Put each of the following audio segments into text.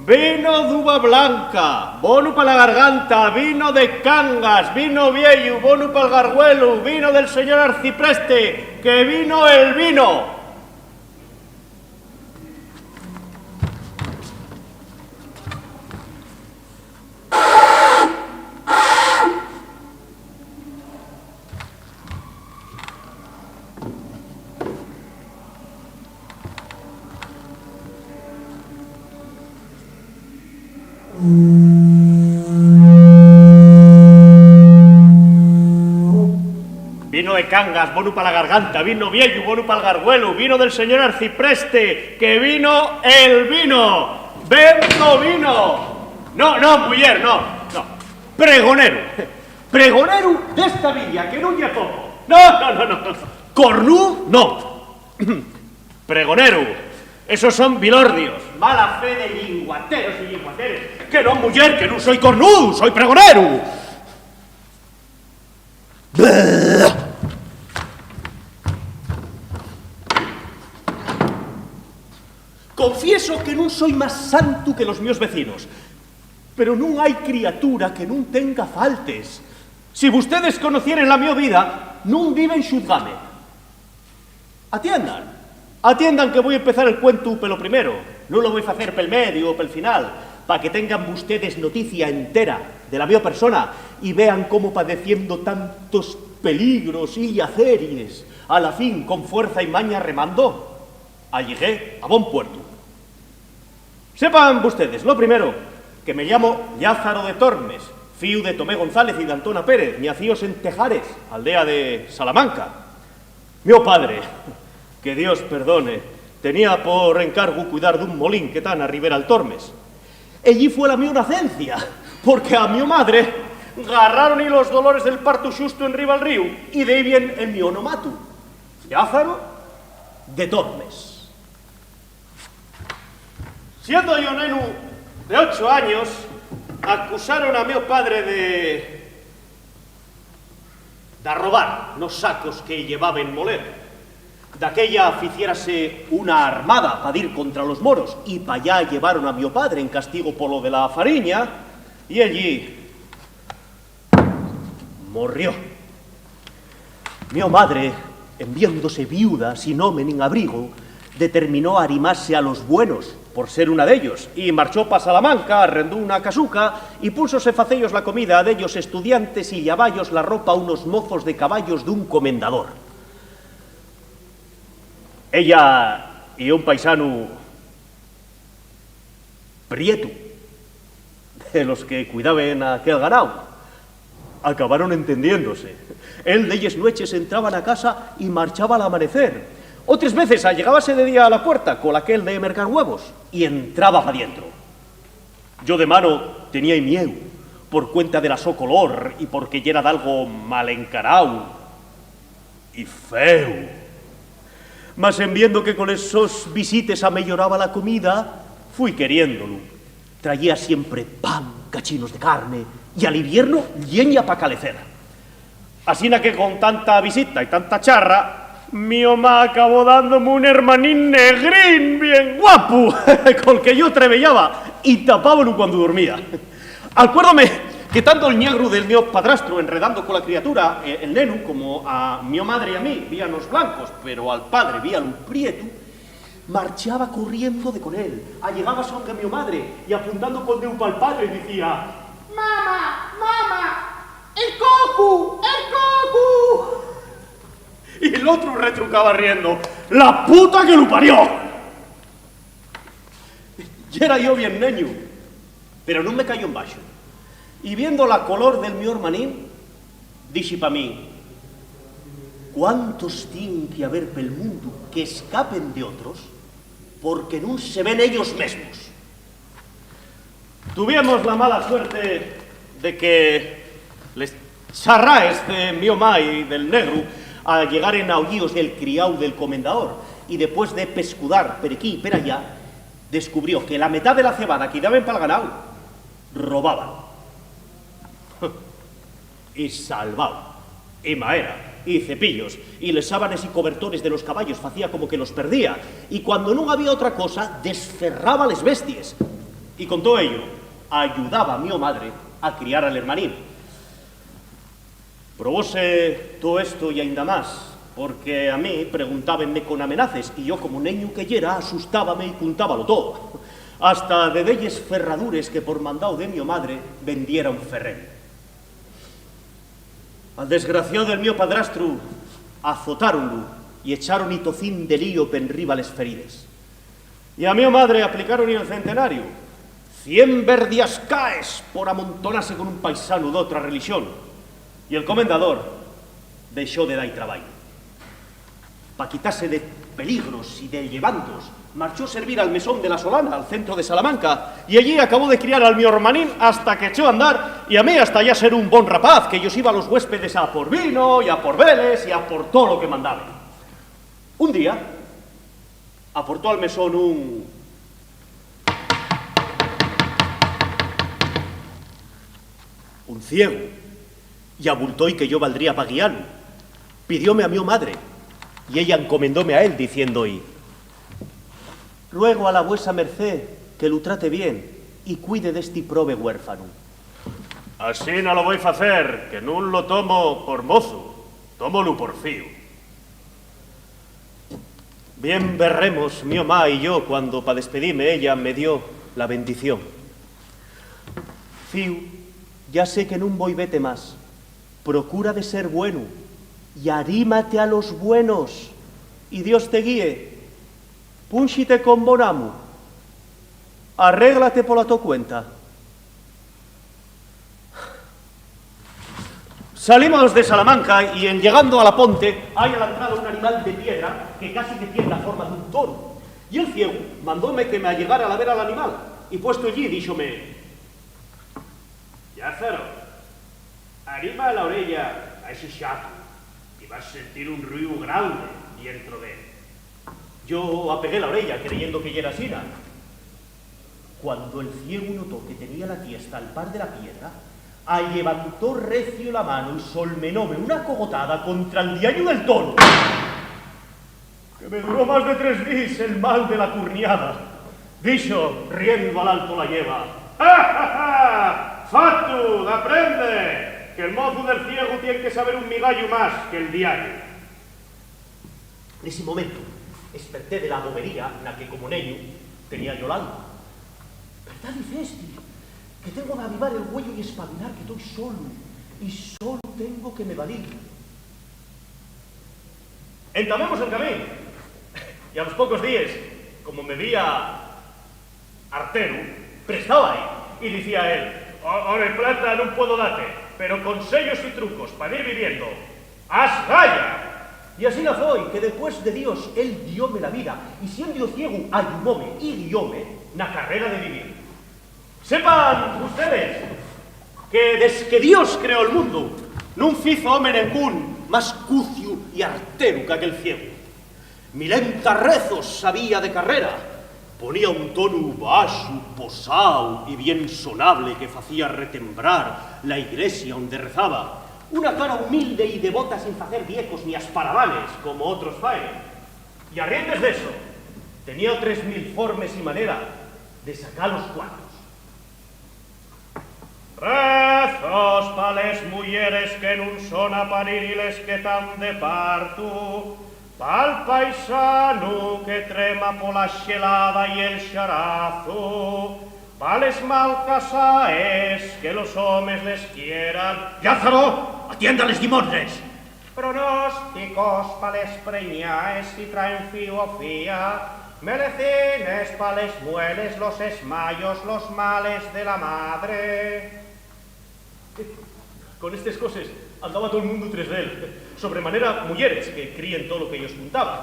Vino d'uva blanca, bono para la garganta, vino de Cangas, vino viejo, bono para el garguelo, vino del señor arcipreste, que vino el vino. Vino de Cangas, bono para la garganta, vino viejo, bono para el garguelo, vino del señor arcipreste, que vino el vino. ¡Vendo vino! No, muller, no. Pregonero. Pregonero d'esta villa, que non lle toco. No. Cornú, no. Pregonero. Esos son vilordios. Mala fe de linguateros y linguateres. Que no, muller, que non soy cornú, soy pregonero. Confieso que non soy máis santo que los míos vecinos, pero non hai criatura que non tenga faltes. Si vostedes conocieren la mía vida, non viven xuzgame. Atiendan que voy a empezar el cuento pelo primero, non lo voy a facer pel medio o pel final, para que tengan ustedes noticia entera de la mía persona y vean cómo padeciendo tantos peligros y aceries, a la fin con fuerza y maña remando, allegué a bon puerto. Sepan ustedes, lo primero, que me llamo Lázaro de Tormes, fío de Tomé González y de Antona Pérez, nacíos en Tejares, aldea de Salamanca. Mio padre, que Dios perdone, tenía por encargo cuidar d'un molín que tan a Ribera al Tormes. Allí fue la mi nacencia, porque a mi madre agarraron y los dolores del parto xusto en riba al río, y de ahí viene el mi onomatu, Lázaro de Tormes. Siendo yo nenu de 8 años, acusaron a mi padre de robar los sacos que llevaba en moler. D'aquella ficiérase una armada para ir contra los moros, y para allá llevaron a mi padre en castigo por lo de la fariña, y allí morrió. Mi madre, enviándose viuda sin homen nin abrigo, determinó arrimarse a los buenos, por ser una de ellos, y marchó pa Salamanca, arrendó una casuca, y púsose facellos la comida de ellos estudiantes y llavallos la ropa a unos mozos de caballos de un comendador. Ella y un paisano prieto, de los que cuidaban aquel ganado, acabaron entendiéndose. Él de ellas noches entraban a casa y marchaba al amanecer. Otras veces allegábase de día a la puerta con aquel de mercar huevos y entraba para adentro. Yo de mano tenía miedo por cuenta de la so color y porque era de algo mal encarao y feo. Mas en viendo que con esos visites amelloraba la comida, fui queriéndolo. Traía siempre pan, cachinos de carne y al invierno lleña pa' calecer. Asina que con tanta visita y tanta charra, mi mamá acabó dándome un hermanín negrín bien guapo, con que yo trebellaba y tapábalo cuando dormía. Acuérdame que tanto el negro del mío padrastro enredando con la criatura, el nenu, como a mi madre y a mí, víanos blancos, pero al padre víalo prieto, marchaba corriendo de con él. Allegaba sonque a mi madre y apuntando con dedo pa'l padre decía: «Mama, el cocu, el cocu». Y el otro retrucaba riendo: «¡La puta que lo parió!». Y era yo bien neño, pero no me cayó en baixo. Y viendo la color del mi hermanín, dixi pa mí, ¿cuántos tienen que haber pel mundo que escapen de otros porque non se ven ellos mesmos? Tuvimos la mala suerte de que les charraes de mi mamá y del negro a llegar en aullidos del criau del comendador y después de pescudar per aquí y per allá descubrió que la mitad de la cebada que daban para el ganado robaban. Y salvaba, y maera, y cepillos, y les sábanes y cobertores de los caballos facía como que los perdía, y cuando no había otra cosa, desferraba les bestias. Y con todo ello, ayudaba a mi madre a criar al hermanín. Probóse todo esto y ainda más, porque a mí preguntábenme con amenaces, y yo como neño que yera, asustábame y contábalo todo. Hasta de delles ferradures que por mandado de mi madre vendiera un ferrero. Al desgraciado del mío padrastro azotáronlo y echaron y tocín de lío penriba les ferides. Y a mi madre aplicaron y el centenario. 100 verdias caes por amontonarse con un paisano de otra religión. Y el comendador dejó de dar trabajo. Pa' quitarse de peligros y de llevantos, marchó a servir al mesón de la Solana, al centro de Salamanca, y allí acabó de criar al mi hermanín hasta que echó a andar, y a mí hasta ya ser un bon rapaz, que ellos iba a los huéspedes a por vino, y a por veles, y a por todo lo que mandaban. Un día, aportó al mesón un ciego, y abultó y que yo valdría pa' guiarlo. Pidióme a mi madre, y ella encomendóme a él, diciendo y ruego a la vuesa merced que lo trate bien y cuide de este probe huérfano. Así no lo voy a hacer, que no lo tomo por mozo, tómolo por fío. Bien verremos mi mamá y yo cuando pa' despedirme ella me dio la bendición. Fío, ya sé que nun voy vete más, procura de ser bueno y arímate a los buenos y Dios te guíe. Púnxite con bon amo, arréglate por la tu cuenta. Salimos de Salamanca y en llegando a la ponte hay a la entrada un animal de piedra que casi que tiene la forma de un toro. Y el ciego mandóme que me allegara a ver al animal y puesto allí díxome: Lázaro, arrima la orella a ese chato y vas a sentir un ruido grande dentro de él. Yo apegué la orella creyendo que ya era sina. Cuando el ciego notó que tenía la tiesta al par de la piedra, levantó recio la mano y solmenóme una cogotada contra el diario del toro, que me duró más de 3 días el mal de la curniada. Dixo, riendo al alto la lleva: ¡Ja, ja, ja! ¡Fatu, aprende! Que el mozo del ciego tiene que saber un migallo más que el diario. En ese momento, desperté de la bobería en la que como niño tenía yo el alma. ¿Verdad dices, tío? Que tengo que avivar el huello y espabilar que estoy solo, y solo tengo que me valir. Entamemos el camino, y a los pocos días, como me veía artero, prestaba ahí, y decía él: Ore plata no puedo darte, pero con sellos y trucos para ir viviendo, ¡haz galla! Y así la foi, que después de Dios, él dióme la vida, y siendo ciego, ayudóme y guióme na carrera de vivir. Sepan ustedes que desde que Dios creó el mundo, non fizo home ningún más cucio y artero que aquel ciego. 1000 rezos sabía de carrera, ponía un tono baixo, posao y bien sonable que facía retembrar la iglesia donde rezaba. Una cara humilde y devota sin facer viejos ni asparavanes, como otros faen. Y a riendes de eso, tenía 3000 formes y manera de sacar los cuadros. Rezos pa les mujeres que nun son apaririles que tan de parto, pa'l paisano que trema por la xelada y el xarazo, pa les malcasaes que los homes les quieran. ¡Lázaro! ¡Atienda les limones! Pronósticos pa les preñaes si traen fío o fía, melecines pa les mueles, los esmayos, los males de la madre. Con estas cosas andaba todo el mundo tras d'él, sobremanera mujeres que críen todo lo que ellos juntaban.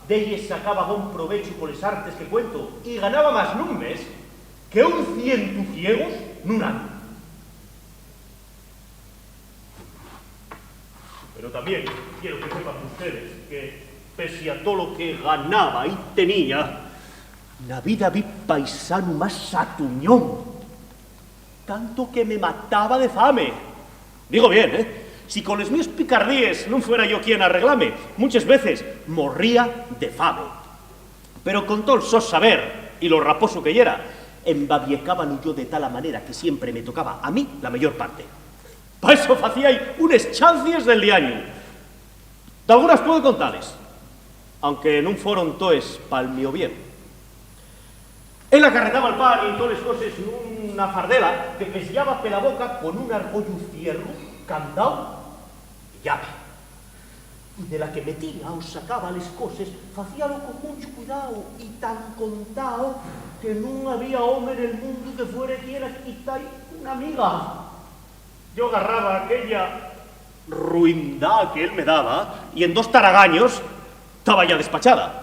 De ellos sacaba buen provecho con les artes que cuento y ganaba más nun mes que un 100 ciegos nun año. Pero también quiero que sepan ustedes que, pese a todo lo que ganaba y tenía, la vida vi paisano más atuñón, tanto que me mataba de fame. Digo bien, si con les míos picardíes no fuera yo quien arreglame, muchas veces morría de fame. Pero con todo el sos saber y lo raposo que era, embabiecaban yo de tal manera que siempre me tocaba a mí la mayor parte. Para eso hacía unes chancies del diaño. De algunas puedo contarles, aunque no fueron toes pa'l mío bien. Él acarretaba el pan y todas las cosas en una fardela que pesllaba pela boca con un argollo fierro, candao y llave. Y de la que metía o sacaba las cosas, facíalo con mucho cuidado y tan contado que no había hombre en el mundo que fuera quiera quitar una miga. Yo agarraba aquella ruindad que él me daba y en 2 taragaños estaba ya despachada.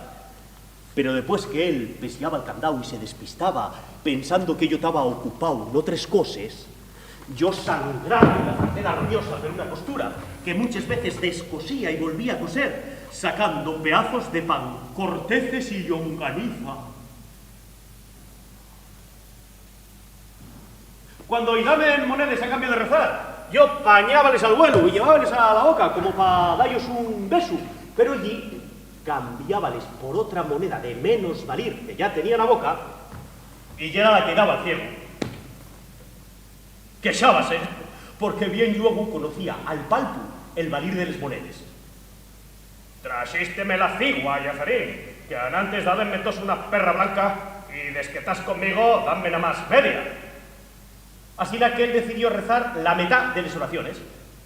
Pero después que él pesllaba el candado y se despistaba pensando que yo estaba ocupado en otras cosas, yo sangraba en la fardela rabiosa de una costura que muchas veces descosía y volvía a coser, sacando pedazos de pan, corteces y longaniza. Cuando daban monedas a cambio de rezar, yo pañábales al vuelo y llevábales a la boca como para darles un beso, pero allí cambiábales por otra moneda de menos valir que ya tenía en la boca y ya la que daba al ciego. Queixábase, porque bien luego conocía al palpu el valir de las monedas. Trasísteme la cigua, Yazarín, que antes dadenme tos una perra blanca y des que estás conmigo, danme nada más media. Así la que él decidió rezar la mitad de las oraciones.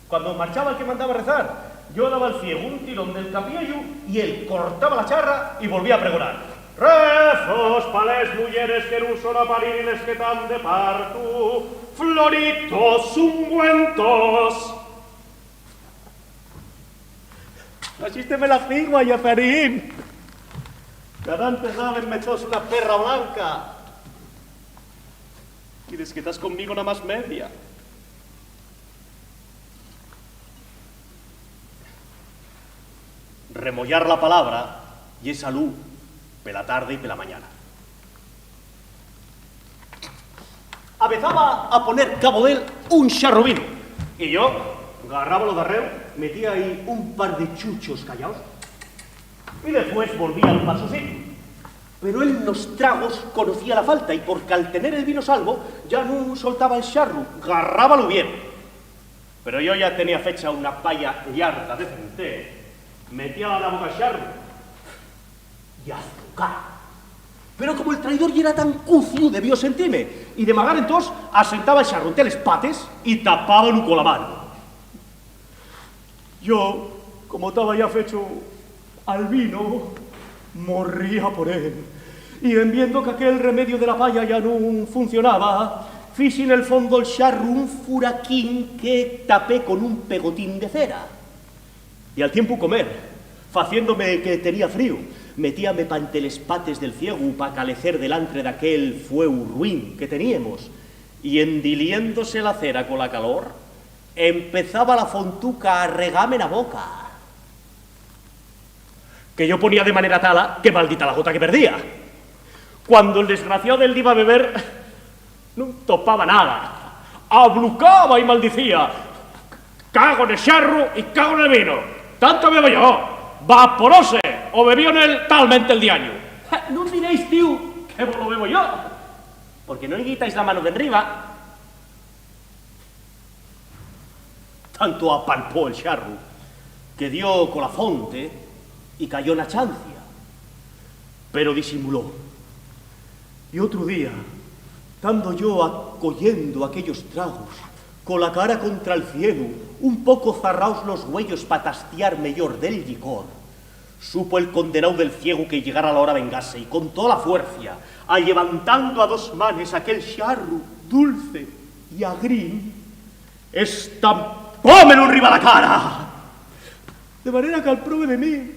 Cuando marchaba el que mandaba rezar, yo daba al ciego un tirón del capillo y él cortaba la charra y volvía a pregonar. Rezos pa les mujeres que no son a parir y les que tan de parto, floritos ungüentos. Asísteme la cigua, Yazarín. Que antes dabenme tos una perra blanca. Y des que estás conmigo nada más media. Remollar la palabra y es salud pela tarde y pela mañana. Abezaba a poner cabo de él un charro vino y yo agarraba lo de arreo, metía ahí un par de chuchos callados y después volvía al paso sitio. Pero él en los tragos conocía la falta y porque al tener el vino salvo ya no soltaba el charro, agarrábalo bien. Pero yo ya tenía fecha una palla yarda de frente, metía la boca al charro y azúcar. Pero como el traidor ya era tan cucio, debió sentirme y de magar entonces asentaba el charro entre les pates y tapábalo con la mano. Yo, como estaba ya fecho al vino, morría por él. Y en viendo que aquel remedio de la palla ya no funcionaba, fixe en el fondo el charro un furaquín que tapé con un pegotín de cera. Y al tiempo comer, faciéndome que tenía frío, metíame pa ante les pates del ciego pa calecer delante de aquel fueu ruin que teníamos. Y endiliéndose la cera con la calor, empezaba la fontuca a regame la boca. Que yo ponía de manera tala que maldita la gota que perdía. Cuando el desgraciado del iba a beber, no topaba nada. Ablucaba y maldicía. Cago en el charro y cago en el vino. Tanto bebo yo. Vaporose o bebió en él talmente el diario. No diréis, tío, que lo bebo yo. Porque no le quitáis la mano de arriba. Tanto apalpó el charro que dio con la fonte y cayó en la chancia. Pero disimuló. Y otro día, estando yo acollendo aquellos tragos, con la cara contra el cielo, un poco zarraos los huellos pa' tastiar mellor del licor, supo el condenado del ciego que llegara la hora vengase y con toda la fuerza, a levantando a 2 manes aquel charro dulce y agrín, estampó ¡pómelo arriba la cara! De manera que al prove de mí,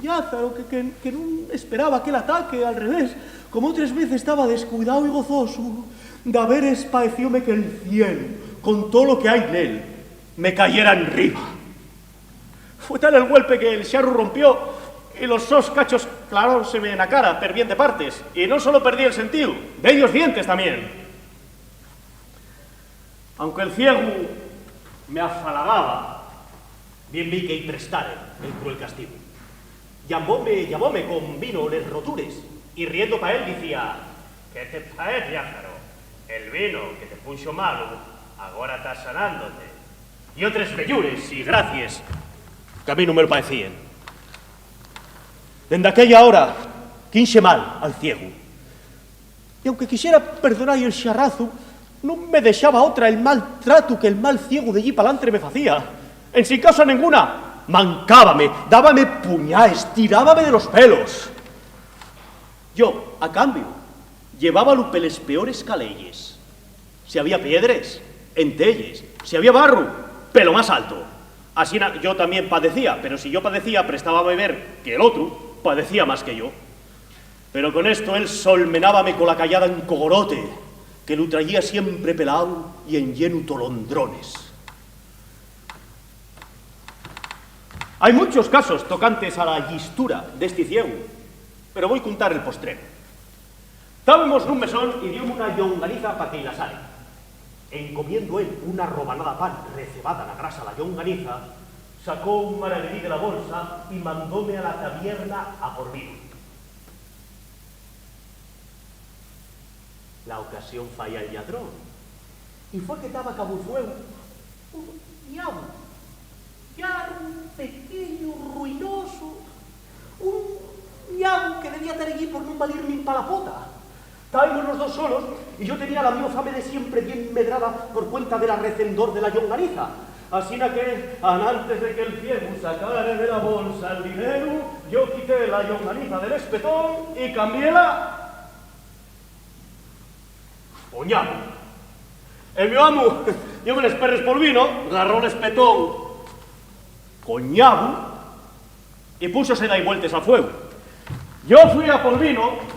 Lázaro, que non esperaba aquel ataque, al revés, como otras veces estaba descuidado y gozoso, de haber espaecióme que el cielo, con todo lo que hay en él, me cayera enriba. Fue tal el golpe que el xarro rompió y los dos cachos claróseme en la cara, per bien de partes, y no solo perdí el sentido, bellos dientes también. Aunque el ciego me afalagaba, bien vi que y prestare el cruel castigo. Llamóme con vino les rotures, y riendo pa él decía: ¿qué te parece, Lázaro? El vino que te puso malo, ahora está sanándote. Y otros bellures y gracias que a mí no me lo parecían. Desde aquella hora quinxe mal al ciego. Y aunque quisiera perdonar el xarrazo, no me dejaba otra el mal trato que el mal ciego de allí pa'lantre me facía. En sin causa ninguna, mancábame, dábame puñaes, tirábame de los pelos. Yo, a cambio, llevábalo peles peores caleyes. Si había piedres, entelles. Si había barro, pelo más alto. Así yo también padecía, pero si yo padecía, prestaba a beber que el otro padecía más que yo. Pero con esto él solmenábame con la callada en cogorote, que lo traía siempre pelado y en lleno tolondrones. Hay muchos casos tocantes a la llistura de este ciego, pero voy a contar el postrero. Estábamos nun mesón y diome una llonganiza pa que la sale. Encomiendo él una robanada pan recebada la grasa a la llonganiza, sacó un maravedí de la bolsa y mandóme a la taberna a por vino. La ocasión falla el ladrón, y fue que estaba cabuzuelo un diablo, ya un pequeño ruinoso, un diablo que debía estar allí por no valer ni pa la pota. Estábamos los dos solos y yo tenía la mío fame de siempre bien medrada por cuenta del arrecendor de la llonganiza. Así que, antes de que el ciego sacara de la bolsa el dinero, yo quité la llonganiza del espetón y cambiéla poñamo. El mi amo, yo me les perres por vino, agarró el espetón coñabo y púsose da y vueltas al fuego. Yo fui a por vino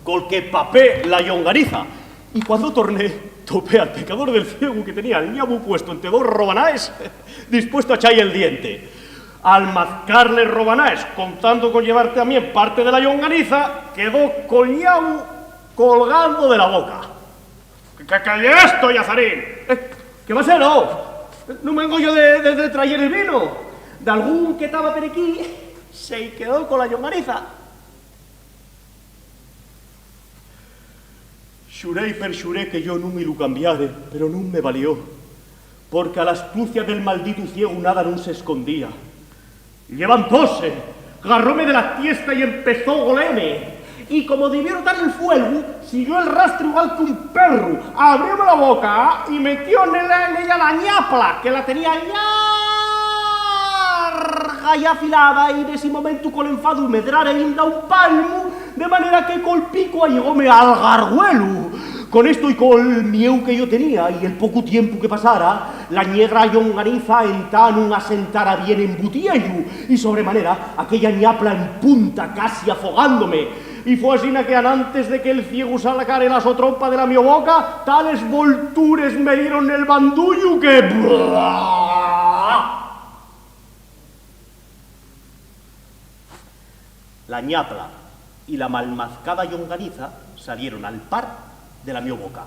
col que papé la llonganiza, y cuando torné, topé al pecador del ciego que tenía el ñabu puesto entre dos robanaes, dispuesto a echarle el diente. Al mazcarle robanaes, contando con llevar también parte de la llonganiza, quedó con ñabu colgando de la boca. ¿Qué es esto, Yazarín? ¿Qué va a ser, no? No vengo yo de traer el vino. De algún que estaba per aquí, se quedó con la llonganiza. Xuré y perxuré que yo nun me lo cambiare, pero nun me valió, porque a la astucia del maldito ciego nada non se escondía. Levantóse, agarróme de la tiesta y empezó a golerme, y como debieron dar el fuego, siguió el rastro igual que un perro, abrióme la boca y metió en ella la ñapla, que la tenía larga y afilada, y de ese momento con el enfado medrare ainda un palmo, de manera que col pico allegóme al garguelo. Con esto y con el mieu que yo tenía y el poco tiempo que pasara, la ñegra llonganiza entá nun asentara bien embutiello, y sobremanera aquella ñapla en punta, casi afogándome. Y fue así que antes de que el ciego sacara la sotrompa de la mi boca, tales voltures me dieron el bandullo que... La ñapla y la malmazcada llonganiza salieron al par de la mi boca.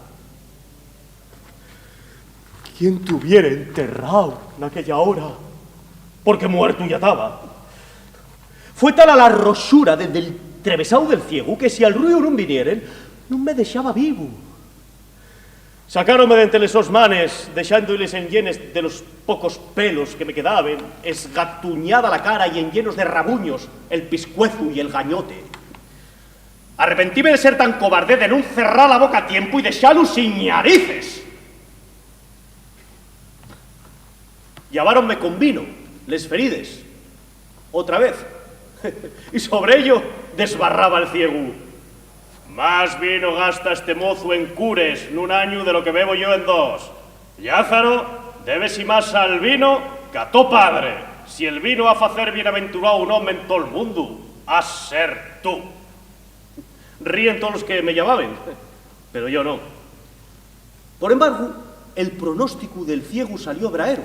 ¿Quién te hubiera enterrado en aquella hora? Porque muerto ya estaba. Fue tal a la rosura desde el travesado del ciego que si al ruido no vinieren, no me dejaba vivo. Sacáronme de entre esos manes, dejándoles en llenes de los pocos pelos que me quedaban, esgatuñada la cara y en llenos de rabuños el piscuezo y el gañote. Arrepentíme de ser tan cobarde de no cerrar la boca a tiempo y dejarlo sin narices. Lleváronme con vino, les ferides, otra vez, y sobre ello desbarraba el ciego. Más vino gasta este mozo en cures en un año de lo que bebo yo en dos. Lázaro, debes y más al vino que a tu padre. Si el vino a facer bienaventurado un hombre en todo el mundo, a ser tú. Ríen todos los que me llamaban, pero yo no. Por embargo, el pronóstico del ciego salió braero,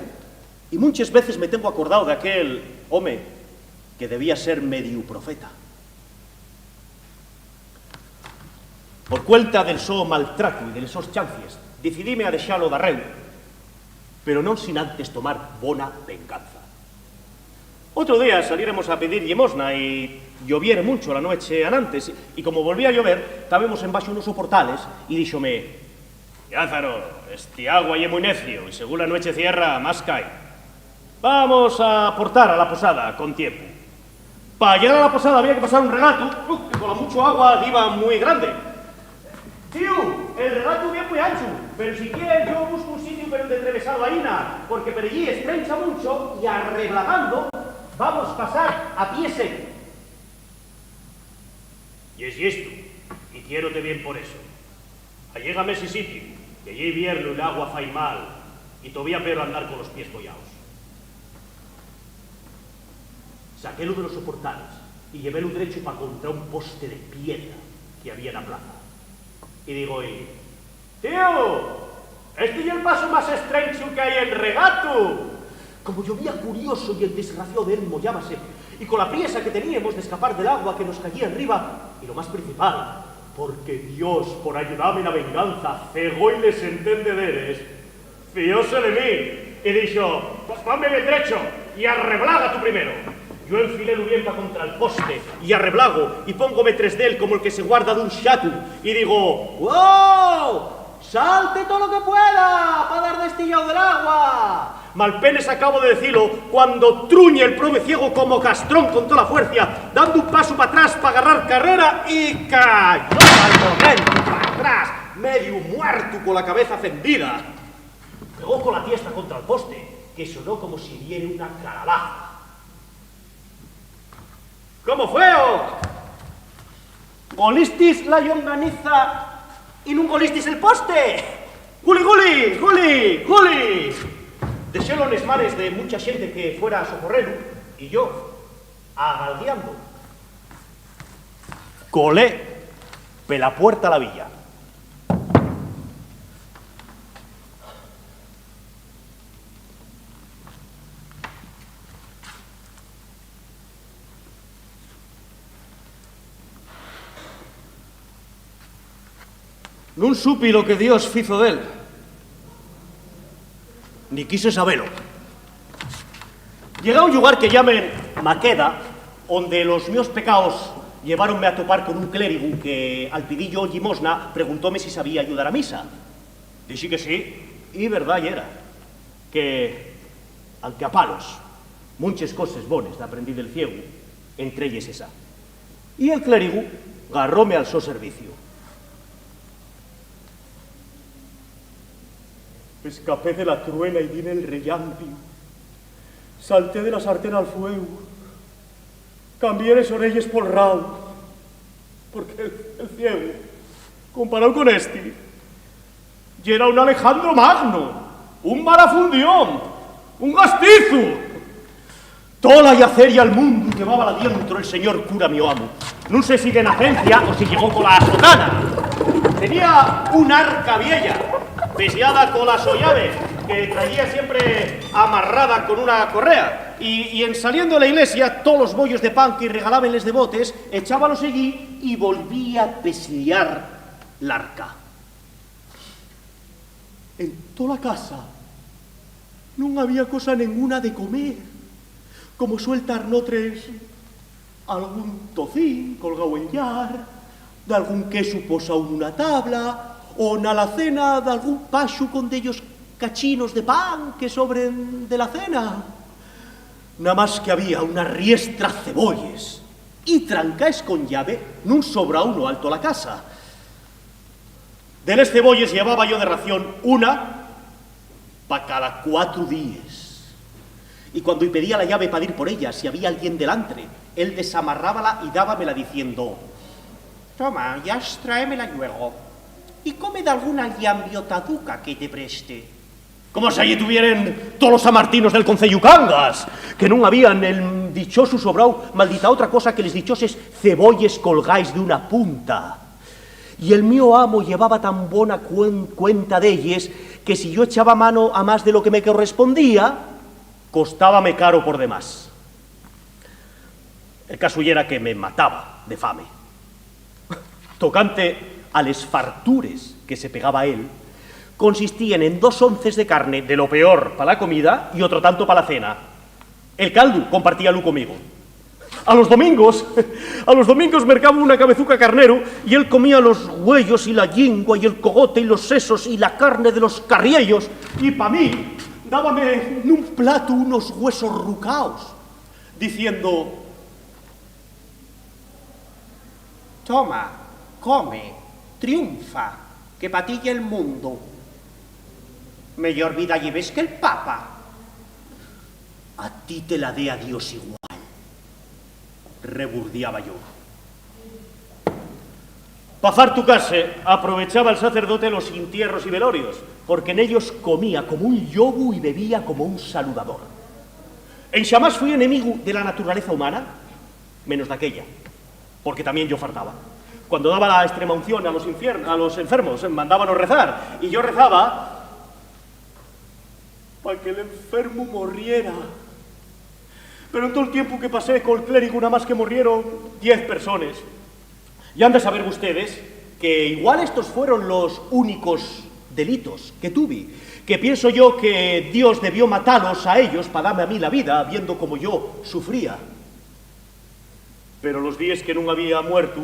y muchas veces me tengo acordado de aquel hombre que debía ser medio profeta. Por cuenta del so maltrato y de esos chancies, decidíme a deixalo darreu, pero non sin antes tomar bona venganza. Otro día salíramos a pedir limosna y lloviere mucho la noche antes, y como volvía a llover, estábamos en baixo unos soportales, y díxome: Lázaro, este agua ye muy necio, y según la noche cierra, más cae. Vamos a aportar a la posada con tiempo. Para llegar a la posada había que pasar un regato, que con la mucho agua iba muy grande. Tío, el regato bien muy ancho, pero si quieres yo busco un sitio pero de atravesado ahí, porque por allí estrecha mucho y arreglagando vamos a pasar a pie seco. Y es esto, y quiérote bien por eso. Allégame ese sitio, que allí invierno y el agua fai mal, y todavía peor andar con los pies bollados. Saquélo de los soportales y llevélo derecho para contra un poste de piedra que había en la plaza. Y digo, tío, este es el paso más estrecho que hay en regato. Como llovía curioso y el desgraciado de él mollábase, y con la priesa que teníamos de escapar del agua que nos caía arriba, y lo más principal, porque Dios, por ayudarme en la venganza, cegó y les entendederes, fióse de mí, y dijo, pues ponme bien derecho, y arreblaga tú primero. Yo enfilé l'urienta contra el poste, y arreblago, y póngome tres de él como el que se guarda de un chato, y digo, ¡wow! ¡Salte todo lo que pueda para dar destillado del agua! Malpenes acabo de decirlo cuando truñe el prove ciego como castrón con toda la fuerza, dando un paso para atrás para agarrar carrera y cayó al momento para atrás, medio muerto con la cabeza fendida. Pegó con la tiesta contra el poste, que sonó como si viera una calabaza. ¿Cómo fue? ¿Golistis la longaniza y no golistis el poste? ¡Juli, Juli, Juli, Juli! Dexélo en mares de mucha gente que fuera a socorrerlo, y yo, agaldeando, colé pela puerta a la villa. Non supi lo que Dios fizo d'él, ni quise sabelo. Llegué a un lugar que llamen Maqueda, onde los míos pecados lleváronme a topar con un clérigo que, al pedillo limosna, preguntóme si sabía ayudar a misa. Dixi que sí, y verdad era, que, aunque a palos, muchas cosas bones aprendí del ciego, entre ellas esa. Y el clérigo garróme al so servicio. Escapé de la truena y vine el rellampio. Salté de la sartén al fuego. Cambié las orellas por rau. Porque el ciego, comparado con este, y era un Alejandro Magno, un marafundión, un gastizo. Toda la yaceria al mundo llevaba la dientro el señor cura mi amo. No sé si de nacencia o si llegó con la sotana. Tenía un arca vieja, pesiada con la sollave, que traía siempre amarrada con una correa. Y en saliendo de la iglesia, todos los bollos de pan que regalaban les devotes, echábalos allí y volvía a pesillar la arca. En toda la casa no había cosa ninguna de comer, como sueltar notres algún tocín colgado en llar, de algún queso posado en una tabla, o na la cena de algún paxo con dellos cachinos de pan que sobren de la cena. Nada más que había una riestra cebolles y trancaes con llave, nun sobra uno alto la casa. De les cebolles llevaba yo de ración una pa cada 4 días. Y cuando pedía la llave para ir por ella, si había alguien delante, él desamarrábala y dábamela diciendo: toma, ya tráemela luego. Y come de alguna llambiota duca que te preste. como si allí tuvieran todos los samartinos del concello Cangas, que non habían el dichoso sobrao maldita otra cosa que les dichoses cebolles colgáis de una punta. Y el mío amo llevaba tan buena cuenta d'elles que si yo echaba mano a más de lo que me correspondía, costábame caro por demás. El caso era que me mataba de fame. Tocante a les fartures que se pegaba él, consistían en 2 onces de carne de lo peor para la comida y otro tanto para la cena. El caldo compartíalo conmigo. A los domingos mercaba una cabezuca carnero y él comía los huellos y la lingua y el cogote y los sesos y la carne de los carriellos, y pa' mí dábame en un plato unos huesos rucaos, diciendo: toma, come, triunfa, que patilla el mundo. Mejor vida lleves que el Papa. A ti te la dé a Dios igual, reburdiaba yo. Pa' far tu case, aprovechaba el sacerdote los entierros y velorios, porque en ellos comía como un llobu y bebía como un saludador. En xamás fui enemigo de la naturaleza humana, menos de aquella, porque también yo fartaba. Cuando daba la extrema unción a los enfermos, mandábanos rezar, y yo rezaba para que el enfermo morriera. Pero en todo el tiempo que pasé con el clérigo, nada más que murieron 10 personas. Y han de saber ustedes que igual estos fueron los únicos delitos que tuve, que pienso yo que Dios debió matarlos a ellos para darme a mí la vida, viendo como yo sufría. Pero los días que no había muerto,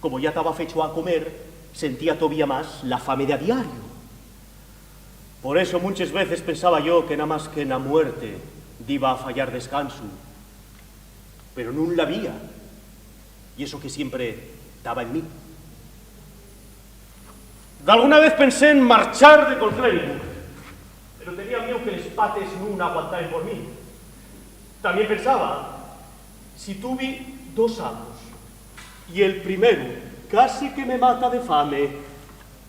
como ya estaba fecho a comer, sentía todavía más la fame de a diario. Por eso muchas veces pensaba yo que nada más que en la muerte iba a fallar descanso, pero no la había, y eso que siempre estaba en mí. De alguna vez pensé en marchar de Colclérigo, pero tenía miedo que los pates no aguantaran por mí. También pensaba, si tuve 2 amos, y el primero casi que me mata de fame,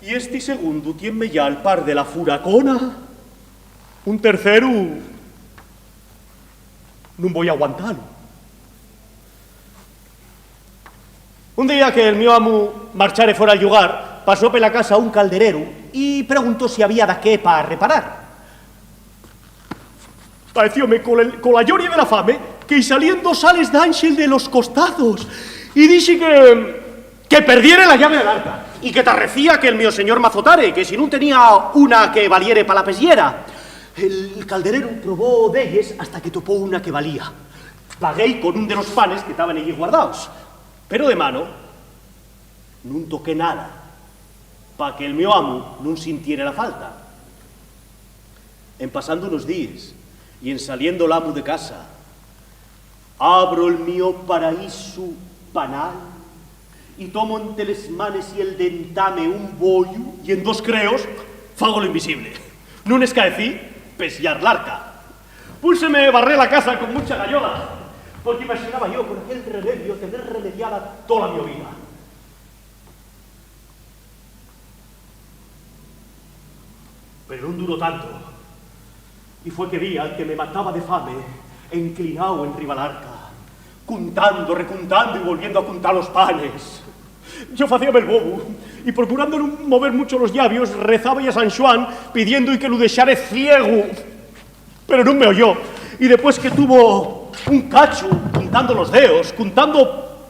y este segundo tiene ya al par de la furacona, un tercero no voy a aguantarlo. Un día que el mío amo marchare fuera al lugar, pasó por la casa un calderero y preguntó si había de qué para reparar. Parecióme con la lloria de la fame que saliendo sales d'ángel de los costados y dice que perdiere la llave del arca y que tarrecía que el mío señor mazotare, que si no tenía una que valiere para la pesiera. El calderero probó d'elles hasta que topó una que valía. Pagué con un de los panes que estaban allí guardados, pero de mano no toqué nada, para que el mío amo no sintiera la falta. En pasando unos días y en saliendo el amo de casa, abro el mío paraíso panal y tomo entre les manes y el dentame un bollo y en 2 creos fago lo invisible. No escaecí pesillar l'arca. Púlseme barré la casa con mucha gallola, porque imaginaba yo con aquel remedio tener remediada toda mi vida. Pero no duró tanto, y fue que vi al que me mataba de fame, inclinado en riba l'arca, contando, recontando y volviendo a contar los panes. Yo facíame el bobo, y procurando no mover mucho los labios, rezaba a San Juan pidiendo y que lo dejara ciego. Pero no me oyó, y después que tuvo un cacho contando los dedos, contando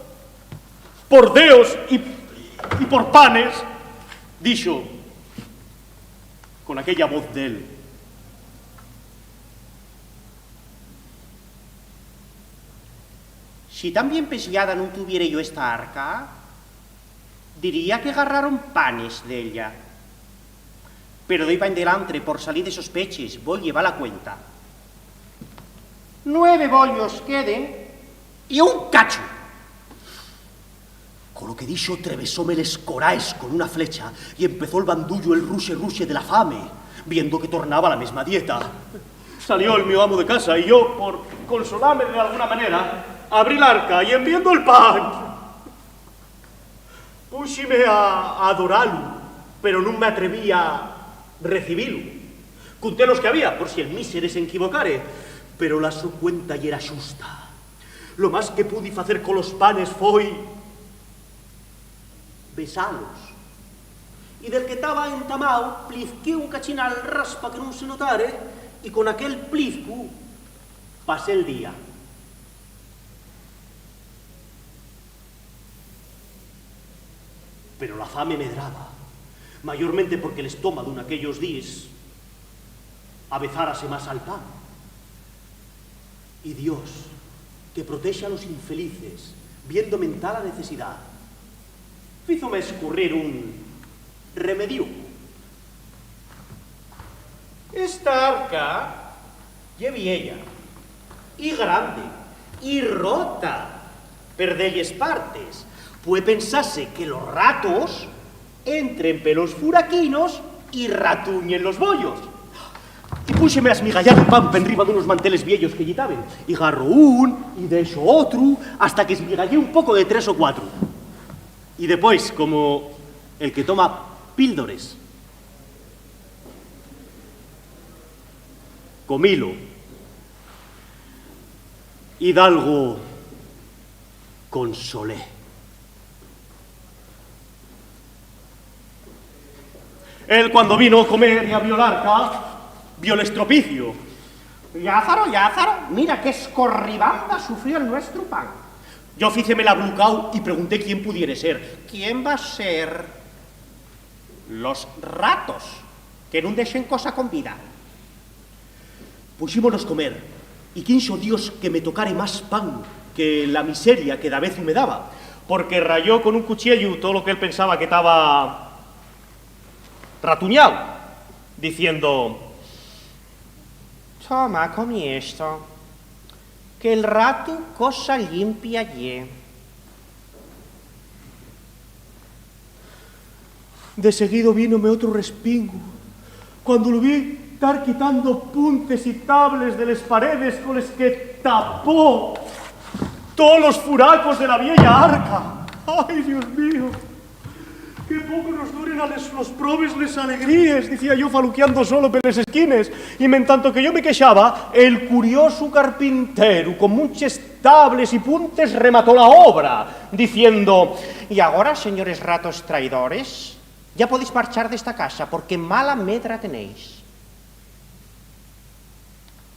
por dedos y por panes, dijo, con aquella voz de él: si tan bien pesillada no tuviera yo esta arca, diría que agarraron panes de ella. Pero doy pa' en delante por salir de sospeches, voy a llevar la cuenta. 9 bollos queden y un cacho. Con lo que dicho, trevesóme les coraes con una flecha y empezó el bandullo, el ruche de la fame, viendo que tornaba la misma dieta. Salió el mío amo de casa y yo, por consolarme de alguna manera, abrí la arca y enviando el pan, púsime a adorarlo, pero no me atreví a recibirlo. Conté los que había, por si el mísere se equivocare, pero la su cuenta y era xusta. Lo más que pude hacer con los panes foi besalos. Y del que estaba entamao, plifqué un cachín al raspa que no se notare, y con aquel plifcu pasé el día. Pero la fame medraba, mayormente porque el estómago en aquellos días avezárase más al pan. Y Dios, que protege a los infelices, viendo mental la necesidad, hízome escurrir un remedio. Esta arca ye vieja, y grande, y rota, per delles partes. Puede pensarse que los ratos entren pelos furaquinos y ratuñen los bollos. Y púxeme a esmigallar el pan penriba d'unos manteles viejos que lletaben. Y garro un, y deixo otro, hasta que esmigallé un poco de 3 o 4. Y después, como el que toma píldores, comilo, y d'algo consolé. Él, cuando vino a comer y a violarca, vio el estropicio. Lázaro, Lázaro, mira qué escorribanda sufrió el nuestro pan. Yo fíceme la blucao y pregunté quién pudiera ser. ¿Quién va a ser? Los ratos, que no dejen cosa con vida. Puxímonos comer, y quinxo Dios que me tocare más pan que la miseria que da vez me daba, porque rayó con un cuchillo todo lo que él pensaba que estaba ratuñado, diciendo: Toma, comí esto, que el rato cosa limpia ye. De seguido vínome otro respingo, cuando lo vi estar quitando puntes y tables de las paredes con las que tapó todos los furacos de la vieja arca. ¡Ay, Dios mío! ¡Qué poco nos duren a los probes les alegrías! Decía yo faluqueando solo por las esquines. Y en tanto que yo me queixaba, el curioso carpintero con muchas tables y puntes remató la obra, diciendo: Y ahora, señores ratos traidores, ya podéis marchar de esta casa, porque mala medra tenéis.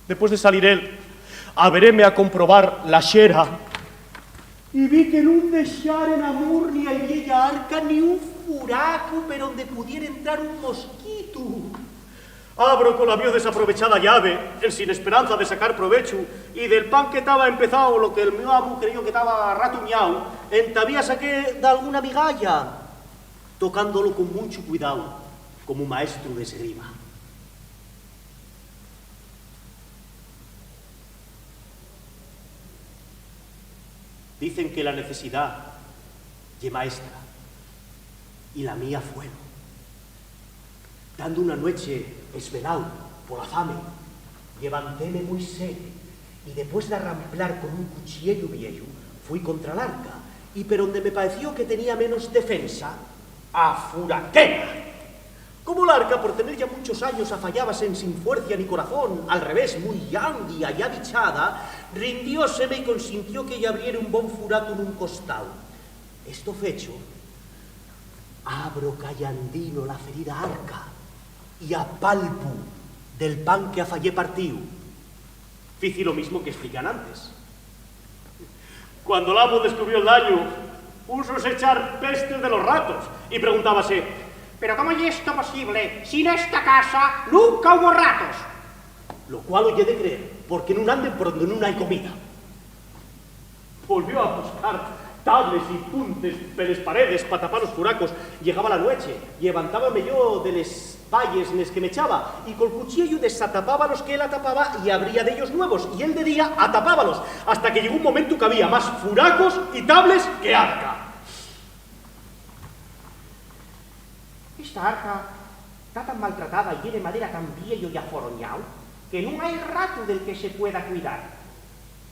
Después de salir él, a veréme a comprobar la xera, y vi que no deixaren amor ni a vieja arca ni un furaco per donde pudiera entrar un mosquito. Abro con la bio desaprovechada llave, sin esperanza de sacar provecho, y del pan que estaba empezado, lo que el mío amo creyó que estaba ratuñado, entavía saqué de alguna migalla, tocándolo con mucho cuidado, como un maestro de esgrima. Dicen que la necesidad ye maestra, y la mía fueron. Dando una noche esvelado por la fame, levantéme muy serio, y después de arramplar con un cuchillo viejo, fui contra el arca, y per donde me pareció que tenía menos defensa, afuraquéla. Como el arca, por tener ya muchos años, afallábase sin fuerza ni corazón, al revés, muy lánguida y abichada, rindióseme y consintió que ella abriera un bon furaco en un costado. Esto fecho, abro callandino la ferida arca y apalpo del pan que afallé partido. Fici lo mismo que explican antes. Cuando el amo descubrió el daño, púsose a echar pestes de los ratos y preguntábase: ¿Pero cómo es esto posible? Si en esta casa nunca hubo ratos. Lo cual oye de creer, porque no anden por donde no hay comida. Volvió a buscar tables y puntes per les paredes para tapar los furacos. Llegaba la noche, levantábame yo de les valles en les que me echaba, y col cuchillo desatapaba los que él atapaba y abría de ellos nuevos, y él de día atapábalos, hasta que llegó un momento que había más furacos y tables que arca. Esta arca está tan maltratada y tiene madera tan viejo y aforoñado que no hay rato del que se pueda cuidar.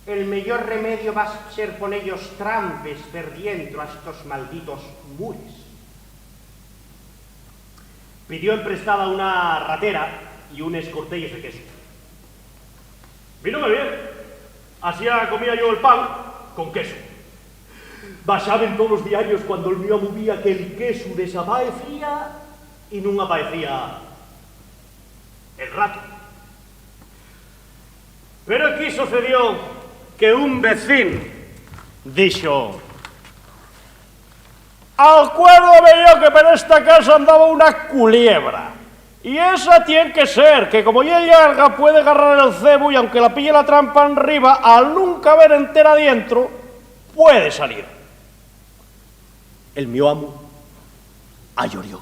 El mejor remedio va a ser ponellos trampes per dientro a estos malditos mures. Pidió emprestada una ratera y unes cortellas de queso. Vínome bien. Así comía yo el pan con queso. Basaban todos los diarios cuando el mío movía que el queso desaparecía y no aparecía el rato. Pero aquí sucedió que un vecino dijo: acuérdame yo que por esta casa andaba una culebra. Y esa tiene que ser, que como ya larga puede agarrar el cebo y aunque la pille la trampa arriba, al nunca ver entera adentro, puede salir. El mío amo llorió.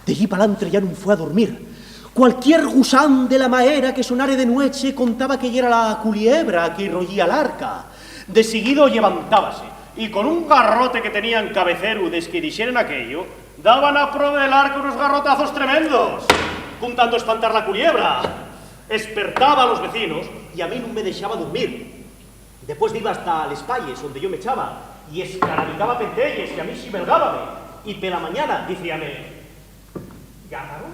De allí para adelante ya no fue a dormir. Cualquier gusán de la maera que sonare de noche contaba que era la culebra que rollía el arca. De seguido levantábase y con un garrote que tenía en cabecero des que dixeren aquello, daban a prova del arca unos garrotazos tremendos, juntando a espantar la culebra. Espertaba a los vecinos y a mí no me dejaba dormir. Después iba hasta les Palles, donde yo me echaba, y escarabicaba pentelles, y a mí sí belgábame. Y pe la mañana, decíame: Lázaro,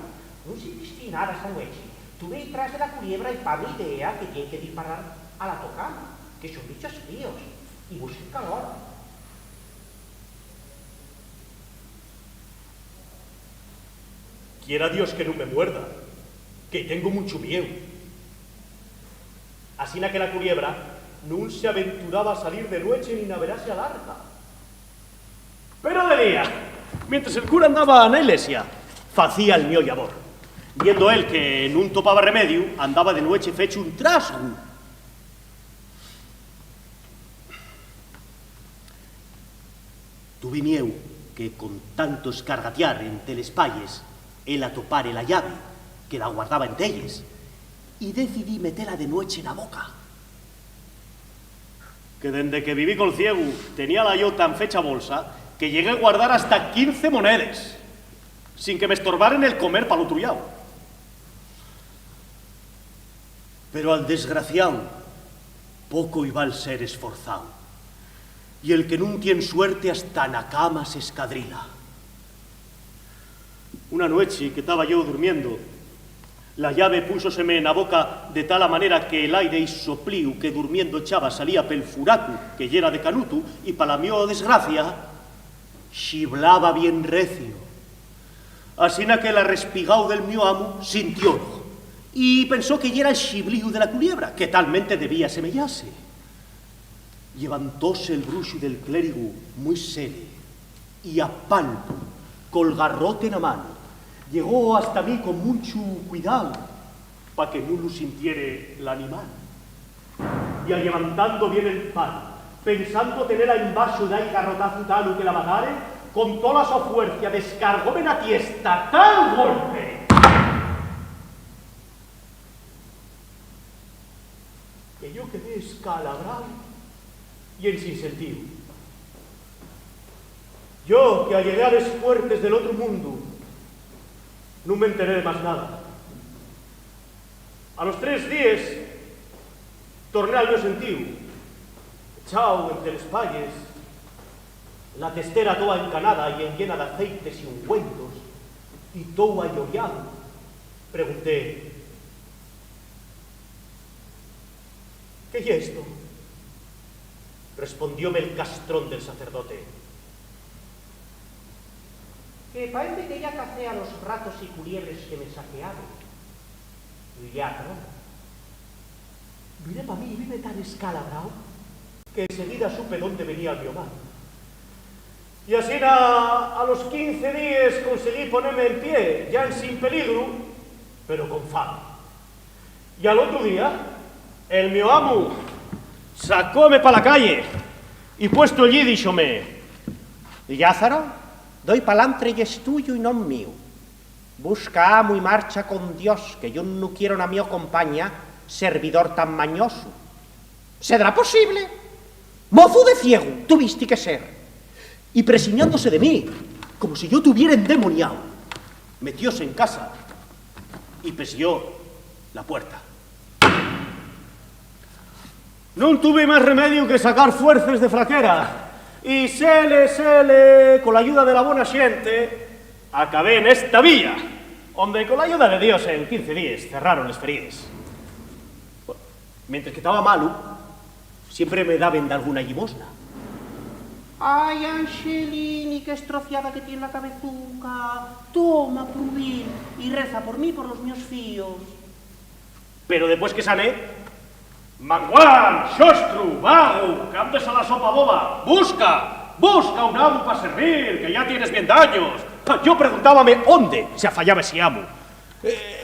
no sentiste nada esta noche. Tuve detrás de la culebra y pa' mi idea que tiene que disparar a la tocama, que son bichos fríos, y busquen calor. Quiera Dios que no me muerda, que tengo mucho miedo. Así que la culebra no se aventuraba a salir de noche ni naverase al arca. Pero de día, mientras el cura andaba en la iglesia, facía el mío labor. Viendo él que no topaba remedio, andaba de noche fecho un trasgo. Tuve miedo que con tanto escargatear entre les Palles, él atopare la llave que la guardaba en elles, y decidí meterla de noche en la boca. Que dende que viví con ciego tenía la yo tan fecha bolsa que llegué a guardar hasta 15 monedas, sin que me estorbaran el comer pa' lo trullao. Pero al desgraciado poco iba al ser esforzado, y el que nun tiene suerte hasta na cama se escadrila. Una noche que estaba yo durmiendo, la llave púsoseme en la boca de tal manera que el aire y soplíu que durmiendo echaba salía pel furacu, que yera de canutu, y pa la mio desgracia, xiblaba bien recio. Asina que el arrespigao del mio amo sintiólo, y pensó que yera el xibliu de la culebra, que talmente debía semellase. Levantóse el bruxo del clérigo muy sele, y a palpo, col garrote en la mano, llegó hasta mí con mucho cuidado, pa' que no lo sintiere el animal. Y al levantando bien el pan, pensando tenerla en vaso de ahí garrotazo tal que la matare, con toda su fuerza descargóme en la tiesta tal golpe que yo quedé escalabrado y en sinsentido. Yo, que allegué a les fuertes del otro mundo, no me enteré de más nada. A los 3 días, torné al meu sentido, echao entre les Palles, la testera toda encanada y llena de aceites y ungüentos, y todo ayollado. Pregunté: ¿qué es esto? Respondióme el castrón del sacerdote: que parece que ya cacé a los ratos y culiebres que me saquearon. Y ya, ¿no? Vine pa' mí y vine tan escalabrado que enseguida supe dónde venía el biomar. Y así a los 15 días conseguí ponerme en pie, ya en sin peligro, pero con fama. Y al otro día, el mio amo sacóme pa la calle y puesto allí díxome: Lázaro, doy palantre y es tuyo y no mío. Busca amo y marcha con Dios, que yo no quiero a mi compañía servidor tan mañoso. ¿Será posible? Mozo de ciego, tuviste que ser. Y presiñándose de mí, como si yo tuviera endemoniado, metióse en casa y persiguió la puerta. No tuve más remedio que sacar fuerzas de flaquera. Y sele, con la ayuda de la buena xente, acabé en esta villa, Onde con la ayuda de Dios en 15 días cerraron les ferides. Mientras que estaba malo, siempre me daban de alguna limosna. Ay, Angelini, qué estrofiada que tiene la cabezuca. Toma, Prubín, y reza por mí y por los míos fíos. Pero después que sané, Manguán, Xostru, Vago, que andes a la sopa boba, busca un amo para servir, que ya tienes bien daños. Yo preguntábame dónde se afallaba ese amo.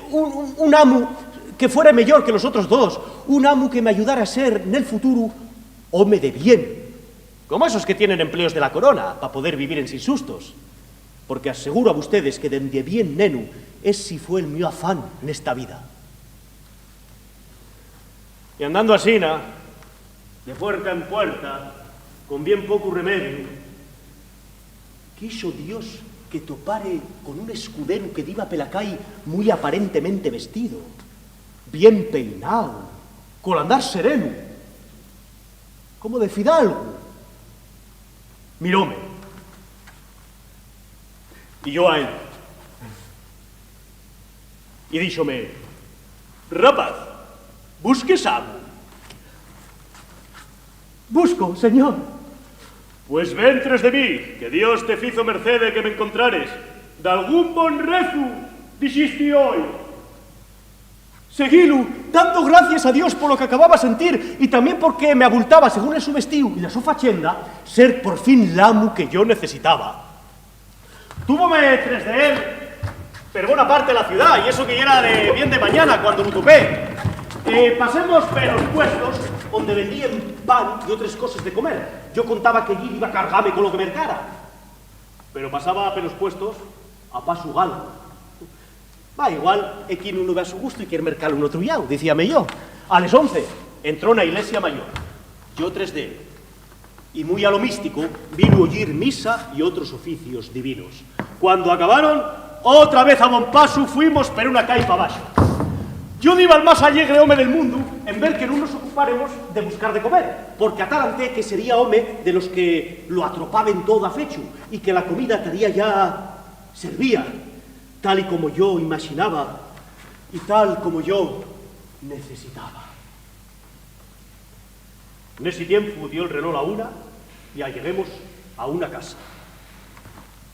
Un amo que fuera mejor que los otros dos, un amo que me ayudara a ser, en el futuro, home de bien. Como esos que tienen empleos de la corona, para poder vivir en sin sustos. Porque aseguro a ustedes que dende bien nenu es si fue el mío afán en esta vida. Y andando así, de puerta en puerta, con bien poco remedio, quiso Dios que topare con un escudero que diva pelacay muy aparentemente vestido, bien peinado, con andar sereno, como de fidalgo. Miróme. Y yo a él. Y díxome, rapaz, busques amo. Busco, señor. Pues ven tras de mí, que Dios te fizo merced de que me encontrares. De algún bon rezu, dijiste hoy. Seguilo, dando gracias a Dios por lo que acababa de sentir y también porque me abultaba, según el su vestido y la su fachenda, ser por fin l'amo que yo necesitaba. Túvome tres de él, per buena parte de la ciudad, y eso que ya era de bien de mañana cuando lo topé. Pasemos por los puestos donde vendían pan y otras cosas de comer. Yo contaba que allí iba a cargarme con lo que mercara. Pero pasaba por los puestos a paso galgo. Igual, aquí uno ve a su gusto y quiere mercar un otro yao, decíame yo. A las 11 entró una iglesia mayor, yo tres de él. Y muy a lo místico, vino oír misa y otros oficios divinos. Cuando acabaron, otra vez a bon paso fuimos per una caipa abaixo. Yo diva al más alegre home del mundo en ver que no nos ocupáremos de buscar de comer, porque atalante que sería home de los que lo atropaban todo a fecho y que la comida estaría ya servía, tal y como yo imaginaba y tal como yo necesitaba. En ese tiempo dio el reloj a una y lleguemos a una casa.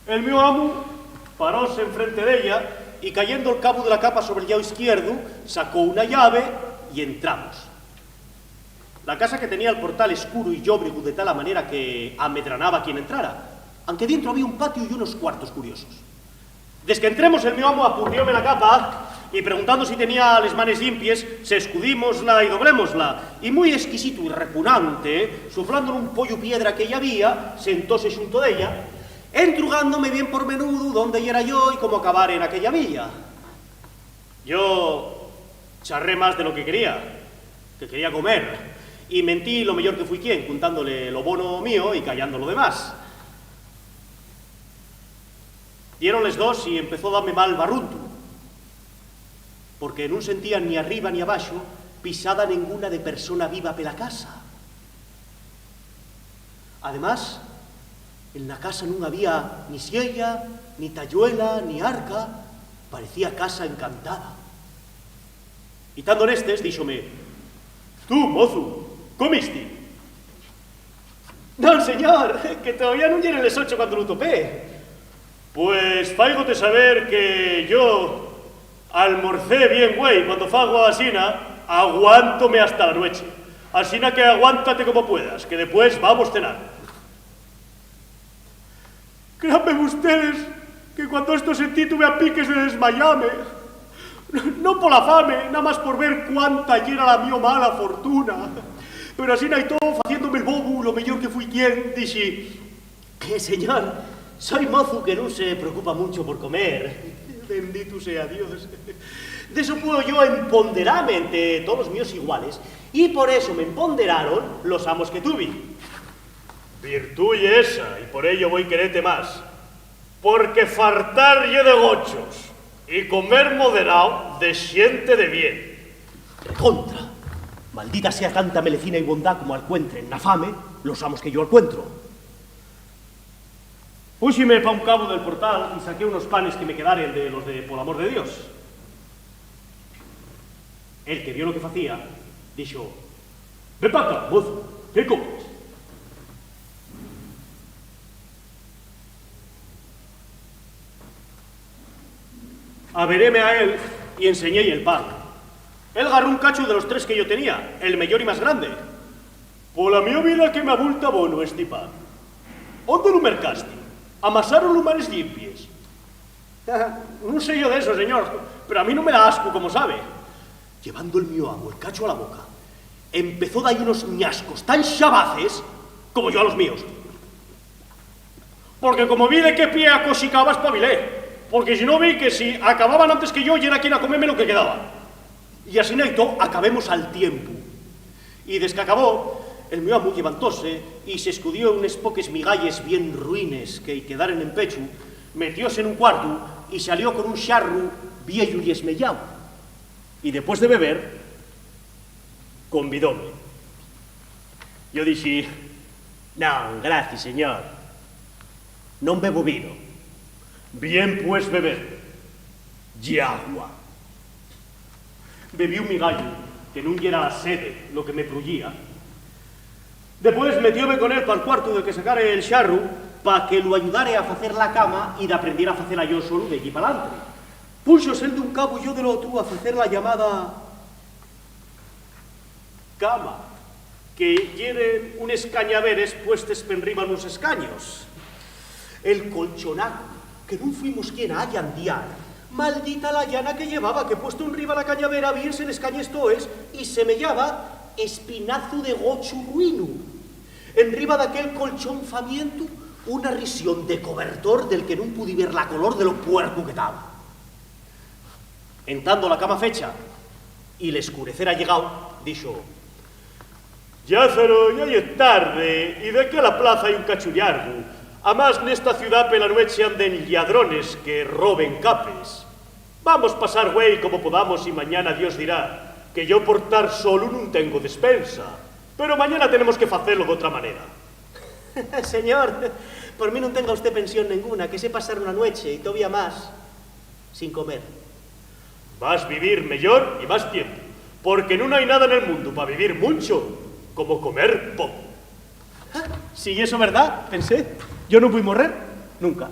El mío amo paróse enfrente de ella y cayendo el cabo de la capa sobre el lado izquierdo, sacó una llave y entramos. La casa que tenía el portal escuro y llóbrego de tal manera que amedranaba a quien entrara, aunque dentro había un patio y unos cuartos curiosos. Desde que entremos el mío amo apurrióme la capa y preguntando si tenía les manes limpies, se escudímosla y doblémosla, y muy exquisito y repugnante, suflando un pollo piedra que ya había, sentóse junto de ella, entrugándome bien por menudo dónde era yo y cómo acabar en aquella villa. Yo charré más de lo que quería comer, y mentí lo mejor que fui quien, contándole lo bono mío y callando lo demás. Diéronles dos y empezó a darme mal barrunto, porque no sentía ni arriba ni abajo pisada ninguna de persona viva pe la casa. Además, en la casa no había ni siella, ni tayuela, ni arca, parecía casa encantada. Y tando en estes, díxome, tú, mozo, comiste. No, señor, que todavía no llegan les 8 cuando lo topé. Pues fáigote saber que yo almorcé bien, güey, cuando fago asina, aguántome hasta la noche. Asina que aguántate como puedas, que después vamos a cenar. Créanme ustedes que cuando esto sentí tuve a piques de desmayarme. No por la fame, nada más por ver cuánta era la mío mala fortuna. Pero asina y todo, haciéndome el bobo, lo mejor que fui quien, dije, señor, soy mozo que no se preocupa mucho por comer. Bendito sea Dios. De eso puedo yo emponderarme entre todos los míos iguales, y por eso me emponderaron los amos que tuve. Virtud y esa, y por ello voy quererte más. Porque fartar ye de gochos, y comer moderado de siente de bien. Recontra. Maldita sea tanta melecina y bondad como alcuentren la fame los amos que yo alcuentro. Púxime pa un cabo del portal y saqué unos panes que me quedaren de los de por amor de Dios. El que vio lo que facía, dixo: «Ven pa acá, mozo, que comes?» Averéme a él y enseñéi el pan. Él agarró un cacho de los 3 que yo tenía, el mellor y más grande. «Pola mía vida que me abulta bono este pan. ¿Onde lo mercaste? Amasaron lumares limpies». «No sé yo de eso, señor, pero a mí no me da asco, como sabe». Llevando el mío amo el cacho a la boca, empezó de ahí unos ñascos tan xabaces como yo a los míos. Porque como vi de qué pie acosicaba, espabilé. Porque si no vi que si acababan antes que yo, y era quien a comerme lo que quedaba. Y así neito, acabemos al tiempo. Y desde que acabó, el mío amo levantóse y se escudió unes poques migalles bien ruines que quedaren en pechu, metióse en un cuarto y salió con un xarru viejo y esmellado. Y después de beber, convidóme. Yo dixi: «No, gracias, señor. Non bebo vino. Bien pues beber. Y agua». Bebí un migallo, que non era la sede lo que me prullía. Después metióme con él pa'l cuarto del que sacare el xarru pa que lo ayudare a facer la cama y de aprender a facela yo solo de allí pa'lante. Púxose el de un cabo y yo del otro a hacer la llamada cama, que hieren unes cañaveres puestes penriba unos escaños. El colchonaco, que non fuimos quien a allandiar, maldita la llana que llevaba, que puesto enriba la cañavera virse en escañestoes y semellaba espinazo de gochu ruino. Enriba d'aquel colchón famiento, una risión de cobertor del que non pudi ver la color de lo puerco que estaba. Entrando la cama fecha y el escurecer ha llegado, dixo: «Lázaro, ya es tarde, y de aquí a la plaza hay un cachullargo. Además, nesta ciudad pela noche anden lladrones que roben capes. Vamos pasar güey como podamos y mañana Dios dirá que yo por estar solo no tengo despensa. Pero mañana tenemos que hacerlo de otra manera». Señor, por mí no tenga usted pensión ninguna, que sé pasar una noche y todavía más sin comer. Vas vivir mejor y más tiempo, porque no hay nada en el mundo para vivir mucho como comer poco. Si eso es verdad, Pensé, yo no voy a morrer nunca.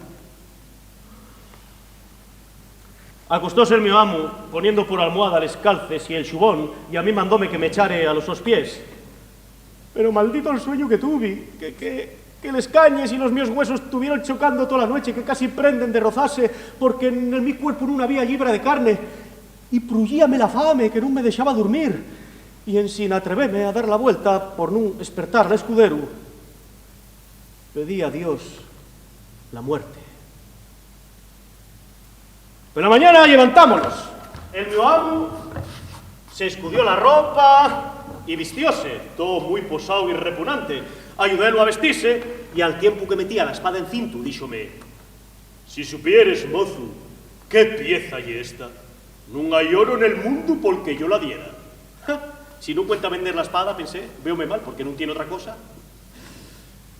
Acostóse el mi amo poniendo por almohada les calces y el xubón, y a mí mandóme que me echare a los sos pies. Pero maldito el sueño que tuve, que les cañes y los míos huesos estuvieron chocando toda la noche, que casi prenden de rozarse, porque en el mi cuerpo no había libra de carne, y prullíame la fame, que no me dejaba dormir, y en sin atreverme a dar la vuelta por no despertar al escudero, pedí a Dios la muerte. Pero mañana levantámonos. El mi amo se escudió la ropa y vistióse, todo muy posado y repugnante. Ayudélo a vestirse, y al tiempo que metía la espada en cinto, díxome: «Si supieres, mozo, qué pieza y esta, no hay oro en el mundo porque yo la diera». Si no cuenta vender la espada, pensé, véome mal porque no tiene otra cosa.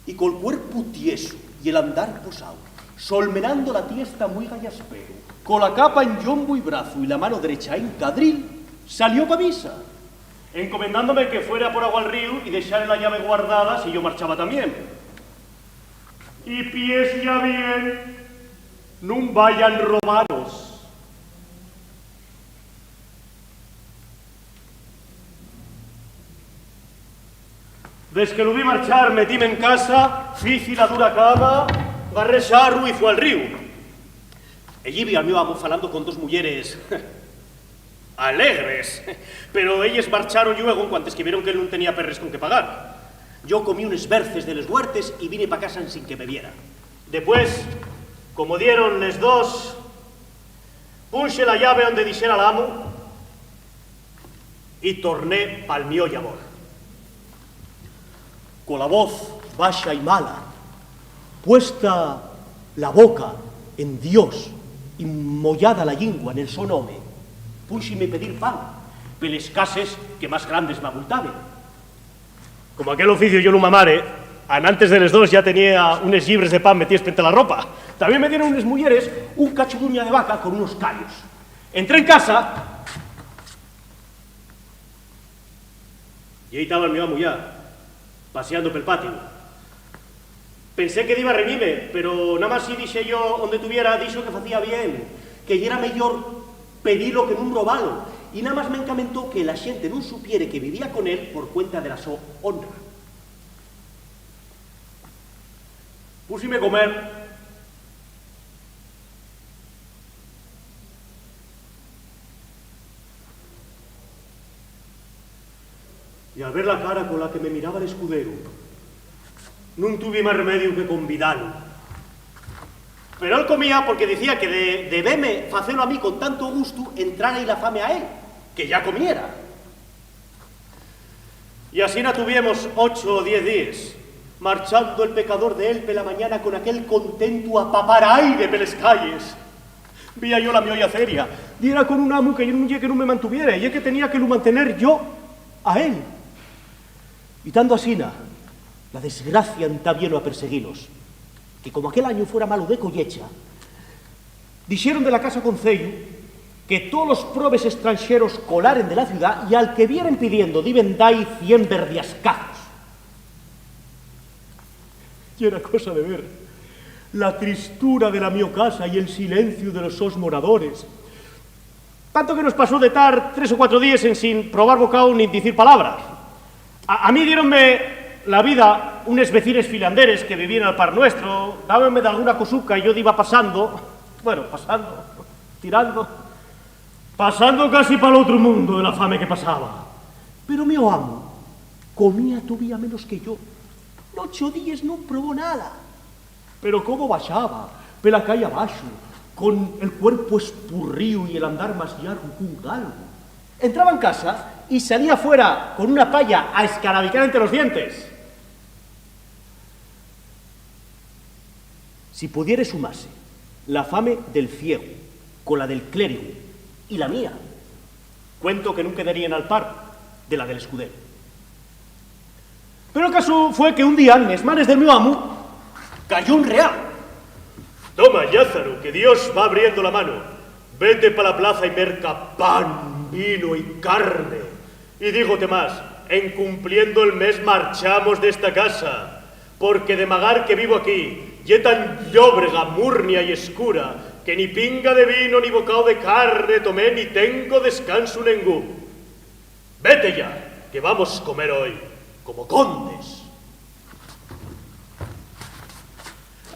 Y col cuerpo tieso y el andar posado, solmenando la tiesta muy gallaspero, con la capa en yombo y brazo y la mano derecha en cadril, salió pa misa, encomendándome que fuera por agua al río y dejarle la llave guardada si yo marchaba también. Y pies ya bien, no vayan robaros. Desde que lo vi marchar, metíme en casa, fici la dura cama, agarré xarru y fue al río. Allí vi al mío amo falando con dos mujeres alegres, pero ellas marcharon luego en cuantes que vieron que él no tenía perres con que pagar. Yo comí unos berces de les huertes y vine pa casa sin que me viera. Después, como dieron les dos, punxe la llave donde dixera al amo y torné pa'l mío llamor. Con la voz baja y mala, puesta la boca en Dios y mollada la lingua en el son home, púxime pedir pan, peles cases que más grandes me abultaven. Como aquel oficio yo no mamare, antes de les dos ya tenía unes llibres de pan metidos entre la ropa. También me dieron unes mulleres un cacho d'uña de vaca con unos callos. Entré en casa y ahí estaba el mi amo ya, paseando pel patio. Pensé que iba a reñirme, pero nada más si dije yo donde tuviera, dijo que hacía bien, que ya era mejor pedirlo que nun robalo, y nada más me encamentó que la gente no supiere que vivía con él por cuenta de la so honra. Pusime a comer. Y al ver la cara con la que me miraba el escudero, no tuve más remedio que convidarlo. Pero él comía porque decía que de verme hacerlo a mí con tanto gusto, entrara y la fame a él, que ya comiera. Y así no tuvimos 8 o 10 días, marchando el pecador de él pela mañana con aquel contento a papar aire pelas calles. Vía yo la miolla seria, y era con un amo que no me mantuviera, y es que tenía que lo mantener yo a él. Y tanto asina, la desgracia vino a perseguirnos, que como aquel año fuera malo de collecha, dijeron de la casa concello que todos los probes extranjeros colaren de la ciudad y al que vieren pidiendo diben dai 100 verdiascazos. Y era cosa de ver la tristura de la mio casa y el silencio de los sos moradores. Tanto que nos pasó de estar 3 o 4 días sin probar bocado ni decir palabras. A mí dieronme la vida unos vecines filanderes que vivían al par nuestro, dábanme de alguna cosuca y yo iba pasando, pasando casi para el otro mundo de la fame que pasaba. Pero mi amo comía todavía menos que yo. 8 días no probó nada. Pero cómo bajaba, pela calle abajo, con el cuerpo espurrío y el andar más largo que un galgo. Entraba en casa y salía fuera con una palla a escarabicar entre los dientes. Si pudiera sumarse la fame del ciego con la del clérigo y la mía, cuento que no quedarían al par de la del escudero. Pero el caso fue que un día en las manos del mi amo cayó un real. Toma, Lázaro, que Dios va abriendo la mano. Vete para la plaza y merca pan, vino y carne. Y dígote más, en cumpliendo el mes marchamos de esta casa, porque de magar que vivo aquí, ye tan llóbrega, murnia y escura, que ni pinga de vino ni bocado de carne tomé ni tengo descanso ningún. Vete ya, que vamos a comer hoy, como condes.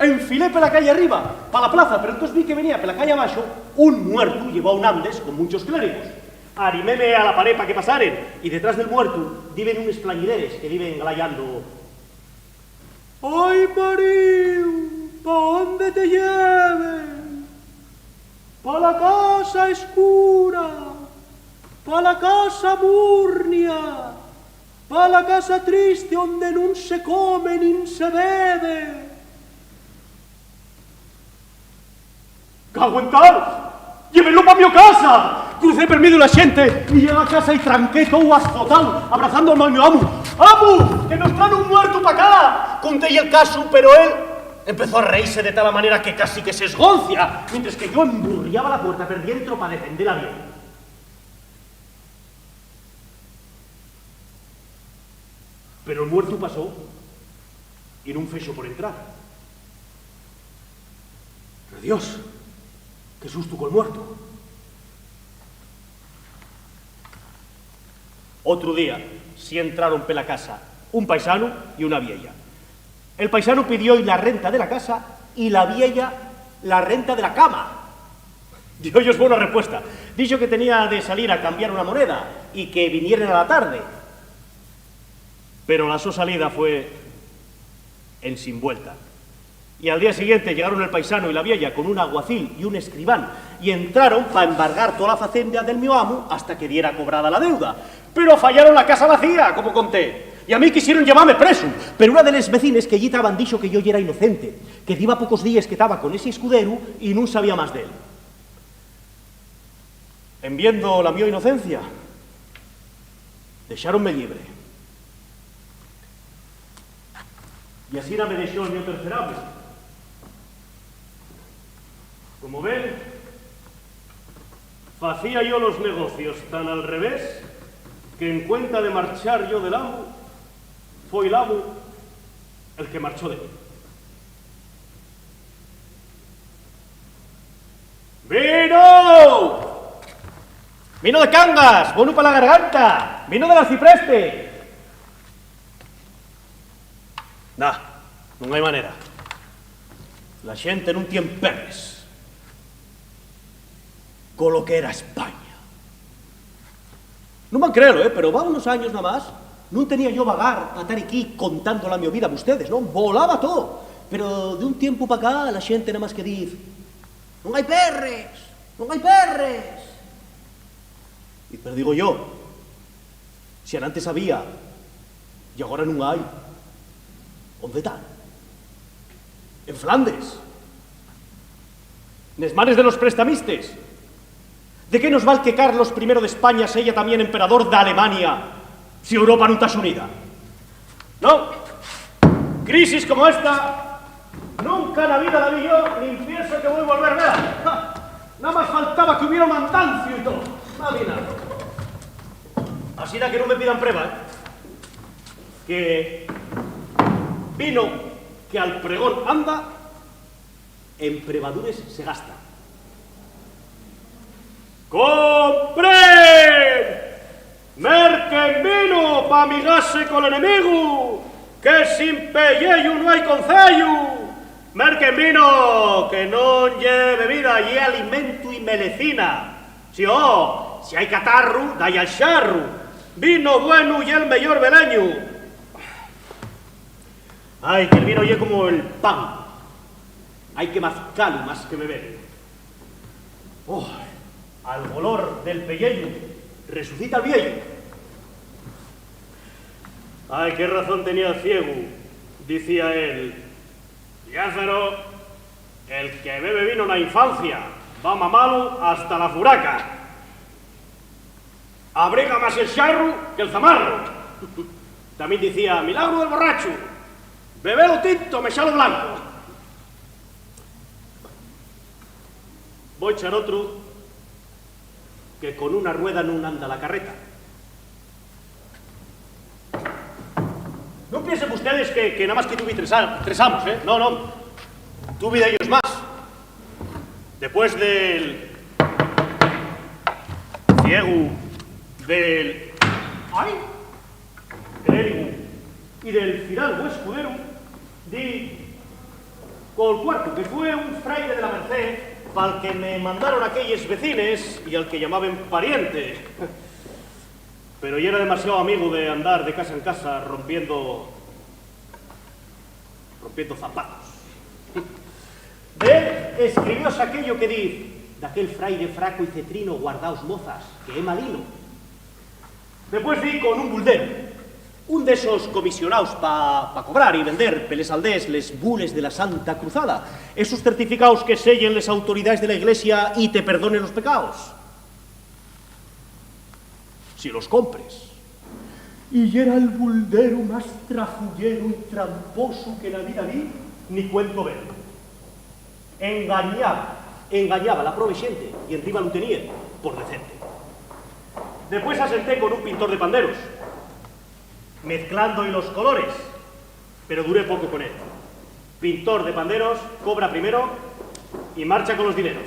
Enfilé por la calle arriba, para la plaza, pero entonces vi que venía por la calle abajo un muerto, llevaba un andes con muchos clérigos. Ariméme a la pared para que pasaren, y detrás del muerto viven unos plañideres que viven galayando. ¡Ay, Marío! ¿Pa dónde te lleven? ¡Pa la casa escura! ¡Pa la casa murnia! ¡Pa la casa triste donde no se come ni se bebe! ¡Cago en tal! ¡Llévenlo pa' mi casa! Crucé per medio de la gente y llegué a casa y tranqué todo azotado, abrazando al mi amo. ¡Amo! ¡Que nos traen un muerto pa' acá! Conté el caso, pero él empezó a reírse de tal manera que casi que se esgoncia, mientras que yo emburriaba la puerta per dentro para defenderla bien. Pero el muerto pasó y no un fecho por entrar. Pero Dios, qué susto con el muerto. Otro día, sí entraron pe la casa un paisano y una vieja. El paisano pidió la renta de la casa y la vieja la renta de la cama. Dio ellos buena respuesta. Dijo que tenía de salir a cambiar una moneda y que vinieran a la tarde. Pero la su salida fue en sin vuelta. Y al día siguiente llegaron el paisano y la vieja con un alguacil y un escribán y entraron para embargar toda la facenda del mi amo hasta que diera cobrada la deuda. Pero fallaron la casa vacía, como conté. Y a mí quisieron llevarme preso. Pero una de las vecines que allí estaban dicho que yo ya era inocente, que lleva pocos días que estaba con ese escudero y no sabía más de él. En viendo la mía inocencia, dejáronme libre. y así me dejó el mío tercerable. Como ven, hacía yo los negocios tan al revés que en cuenta de marchar yo del amo, fue el amo el que marchó de mí. ¡Vino! ¡Vino de Cangas! ¡Bueno para la garganta! ¡Vino del arcipreste! Nah, non hai manera. La xente non tien perres con lo que era España. Non van creelo, pero va unos años nada más. Non tenía yo vagar a estar aquí contando la mi vida a ustedes, non? Volaba todo. Pero de un tiempo para acá la xente nada más que diz non hai perres, non hai perres. E pero digo yo, si antes había e agora non hai, onde está? En Flandes. Nes mares de los prestamistes. ¿De qué nos val que Carlos I de España sea también emperador de Alemania si Europa no está unida? No. Crisis como esta, nunca en la vida la vi yo, ni pienso que voy a volver a ver. Nada más faltaba que hubiera un andancio y todo. Así da que no me pidan prueba, que vino que al pregón anda, en prevadures se gasta. ¡Compren! ¡Merquen vino pa amigarse con el enemigo! ¡Que sin pelleyo no hay concello! ¡Merquen vino! ¡Que non lle bebida, lle alimento y melecina! Si hay catarro, dai al charro. Vino bueno y el mejor beleño. Ay, que el vino lle como el pan. Hay que mascarlo más que beber. Al olor del pelleño resucita el viejo. Ay, qué razón tenía el ciego, decía él. Lázaro, el que bebe vino en la infancia va mamalo hasta la furaca. Abriga más el charro que el zamarro. También decía, milagro del borracho, bebelo tinto, mechalo blanco. Voy a echar otro, que con una rueda no anda la carreta. No piensen ustedes que nada más que tuve tres amos, ¿eh? No. Tuve de ellos más. Después del ciego, del clérigo y del fidalgo escudero, di con el cuarto, que fue un fraile de la Merced, al que me mandaron aquellos vecines y al que llamaban pariente. Pero yo era demasiado amigo de andar de casa en casa rompiendo zapatos. De él escribióse aquello que dice, d'aquel fraile fraco y cetrino guardaos mozas, que é malino. Después di con un buldero, un de esos comisionados pa cobrar y vender peles aldés les bules de la Santa Cruzada, esos certificados que sellen les autoridades de la Iglesia y te perdonen los pecados. Si los compres. Y era el buldero más trafullero y tramposo que la vida vi, ni cuento ver. Engañaba la prove xente y encima lo tenía por decente. Después asenté con un pintor de panderos, mezclando y los colores, pero duré poco con él. Pintor de panderos, cobra primero y marcha con los dineros.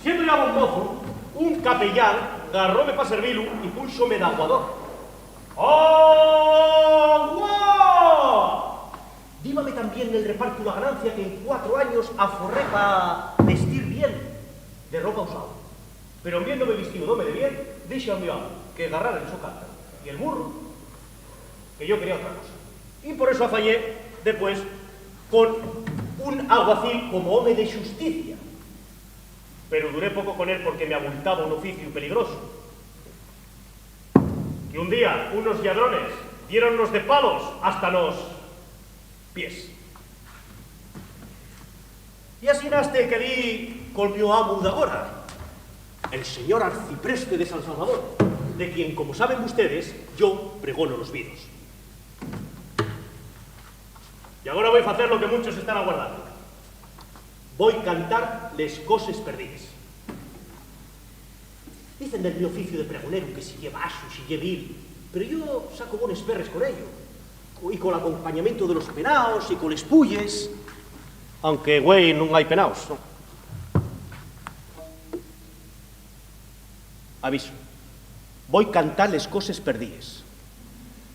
Siendo ya buen mozo, un capellán garróme pa servirlo y púxome de aguador. ¡Oh! Dímame también el reparto la ganancia que en 4 años aforré pa vestir bien de ropa usada. Pero viéndome vestido dome de bien, dije a mi amo que agarrara el socata y el burro, que yo quería otra cosa. Y por eso afallé después con un alguacil como hombre de justicia. Pero duré poco con él porque me abultaba un oficio peligroso. Que un día unos ladrones diéronnos de palos hasta los pies. Y así naste que di con mi amo de agora, el señor arcipreste de San Salvador, de quien, como saben ustedes, yo pregono los vinos. Y ahora voy a hacer lo que muchos están aguardando. Voy a cantar les coses perdides. Dicen del mi oficio de pregonero que si lle baixo, si lle vil, pero yo saco bones perres con ello. Y con el acompañamiento de los penaos y con les pulles. Aunque, güey, no hay penaos, ¿no? Aviso. Voy a cantar les coses perdides.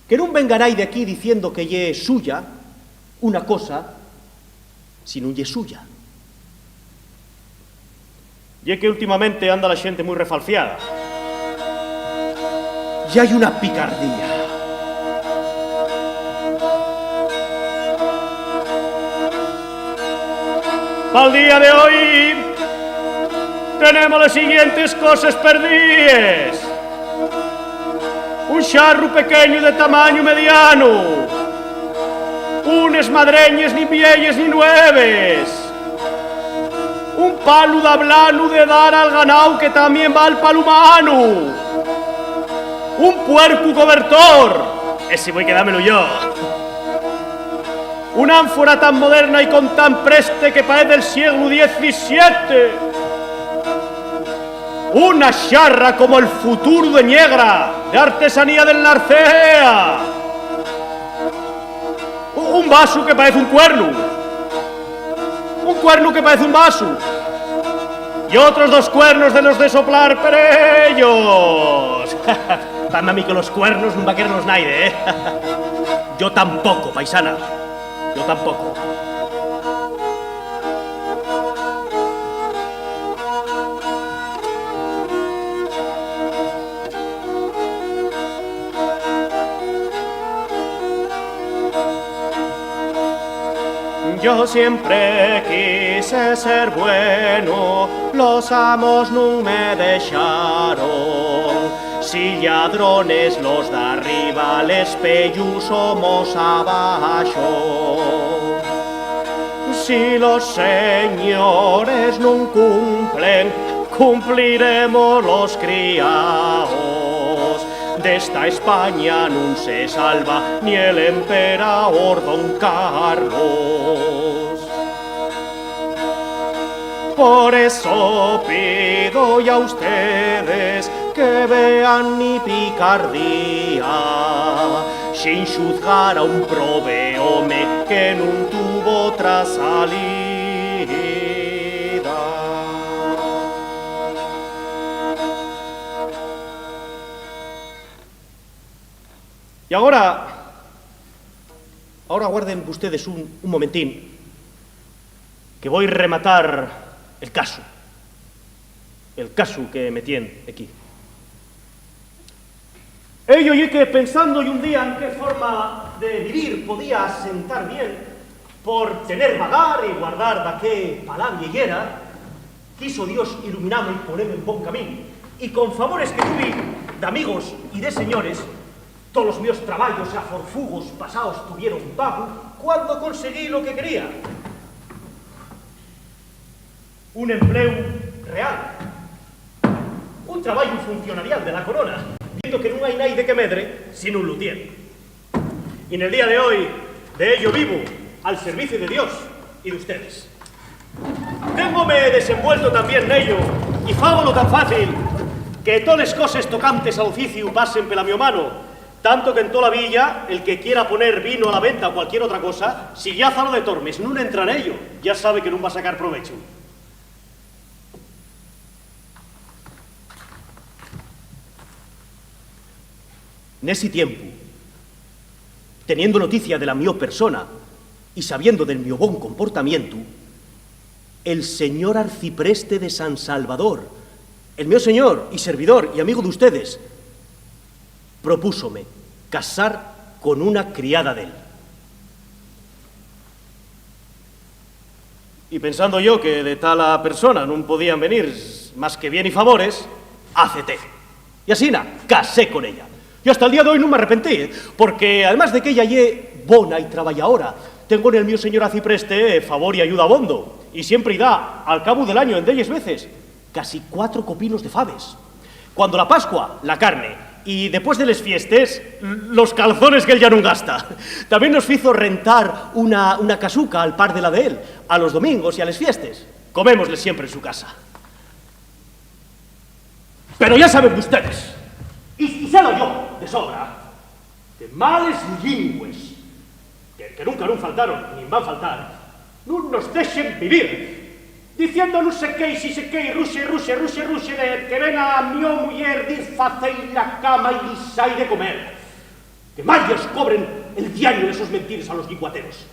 Que non vengarai de aquí diciendo que lle suya una cosa si non lle suya. Y que últimamente anda la gente muy refalfiada. Y hay una picardía. Para el día de hoy tenemos las siguientes cosas perdidas. Un charro pequeño de tamaño mediano. Unes madreñes ni vielles ni nueves. Un palo de blano de dar al ganao que también va al palo humano. Un puerco cobertor. Ese voy a quedármelo yo. Una ánfora tan moderna y con tan preste que parece del siglo XVII. Una charra como el futuro de Niegra, de artesanía del Narcea. Un vaso que parece un cuerno. Un cuerno que parece un vaso. Y otros dos cuernos de los de soplar perellos. Dame a mí que los cuernos no va a quererlos nadie, ¿eh? Yo tampoco, paisana. Yo tampoco. Yo siempre quise ser bueno, los amos no me dejaron. Si ladrones los de arriba, les peyú somos abajo. Si los señores no cumplen, cumpliremos los criados. De esta España no se salva ni el emperador don Carlos. Por eso pido ya a ustedes que vean mi picardía, sin juzgar a un proveome que no tuvo otra salida. Y ahora guarden ustedes un momentín, que voy a rematar el caso que me tiene aquí. Ello y que pensando y un día en qué forma de vivir podía sentar bien, por tener vagar y guardar de qué palabra yera, quiso Dios iluminarme y ponerme en buen camino. Y con favores que tuve de amigos y de señores, todos los míos trabajos a forfugos pasados tuvieron pago cuando conseguí lo que quería. Un empleo real. Un trabajo funcionarial de la corona, viendo que no hay nadie que medre sin un luthier. Y en el día de hoy, de ello vivo, al servicio de Dios y de ustedes. Téngome desenvuelto también en ello, y fábolo tan fácil, que todas las cosas tocantes al oficio pasen pela mi mano, tanto que en toda la villa, el que quiera poner vino a la venta o cualquier otra cosa, si ya zalo de Tormes no entra en ello, ya sabe que no va a sacar provecho. En ese tiempo, teniendo noticia de la mi persona y sabiendo del mi bon comportamiento, el señor arcipreste de San Salvador, el mío señor y servidor y amigo de ustedes, propúsome casar con una criada de él. Y pensando yo que de tal persona no podían venir más que bien y favores, acepté. Y así casé con ella. Y hasta el día de hoy no me arrepentí, porque además de que ella ye bona y trabajadora, tengo en el mío señor arcipreste favor y ayuda abondo, y siempre da, al cabo del año, en 10 veces, casi 4 copinos de faves. Cuando la Pascua, la carne, y después de les fiestes, los calzones que él ya no gasta. También nos hizo rentar una casuca al par de la de él, a los domingos y a les fiestes. Comémosle siempre en su casa. Pero ya saben ustedes, y sé yo de sobra, que males lingües, que nunca non faltaron, ni van faltar, non nos deixen vivir, diciendo non sé qué, si sé qué, ruxe, de que ven a mió muller dir facei la cama y sai de comer. Que mal os cobren el diario de esos mentiras a los guiguateros.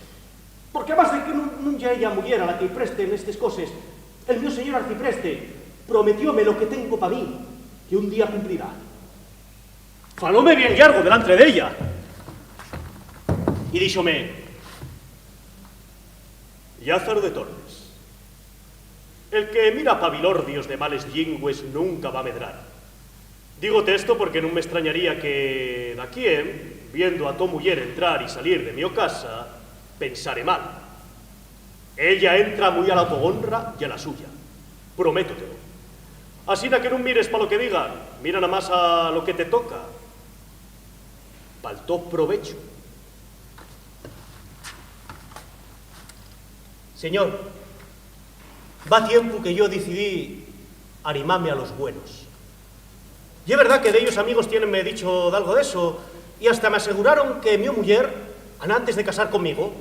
Porque además de que non ya ella muller a la que presten estes coses, el mío señor arcipreste prometióme lo que tengo pa mí, que un día cumplirá. Falóme bien largo delante de ella. Y díxome, Lázaro de Tormes, el que mira pavilordios de males lingües nunca va a medrar. Dígote esto porque non me extrañaría que d'aquí, viendo a tu muller entrar y salir de mi casa, pensare mal. Ella entra muy a la tu honra y a la suya. Prométotelo. Así que non mires pa lo que digan, mira nada más a lo que te toca. Pa'l to provecho. Señor, va tiempo que yo decidí animarme a los buenos. Y es verdad que de ellos amigos tienenme dicho de algo de eso, y hasta me aseguraron que mi mujer, antes de casar conmigo,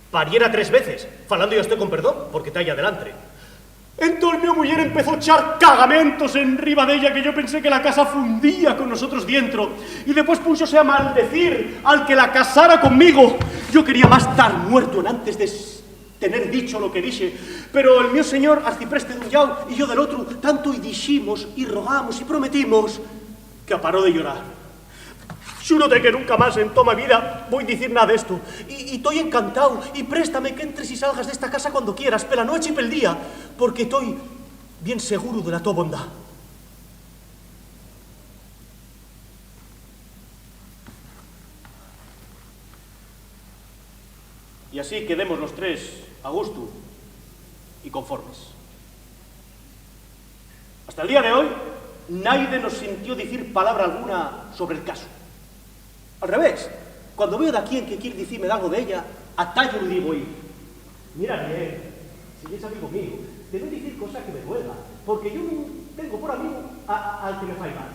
pariera 3 veces, falando yo estoy con perdón, porque está ahí adelante. Entonces mi mujer empezó a echar cagamentos en riba de ella, que yo pensé que la casa fundía con nosotros dentro, y después púsose a maldecir al que la casara conmigo. Yo quería más estar muerto en antes de tener dicho lo que dije, pero el mío señor arcipreste d'un llau y yo del otro, tanto y dijimos y rogamos y prometimos que aparó de llorar. Xúrote que nunca más en toda mi vida voy a decir nada de esto, y estoy encantado, y préstame que entres y salgas de esta casa cuando quieras, pela noche y pel día, porque estoy bien seguro de la tu bondad. Y así quedemos los 3 a gusto y conformes. Hasta el día de hoy, nadie nos sintió decir palabra alguna sobre el caso. Al revés, cuando veo de aquí en que quiere decirme algo de ella, a tal yo le digo, mira bien, si es amigo mío, te voy a decir cosas que me duela, porque yo tengo por amigo al que me fai mal.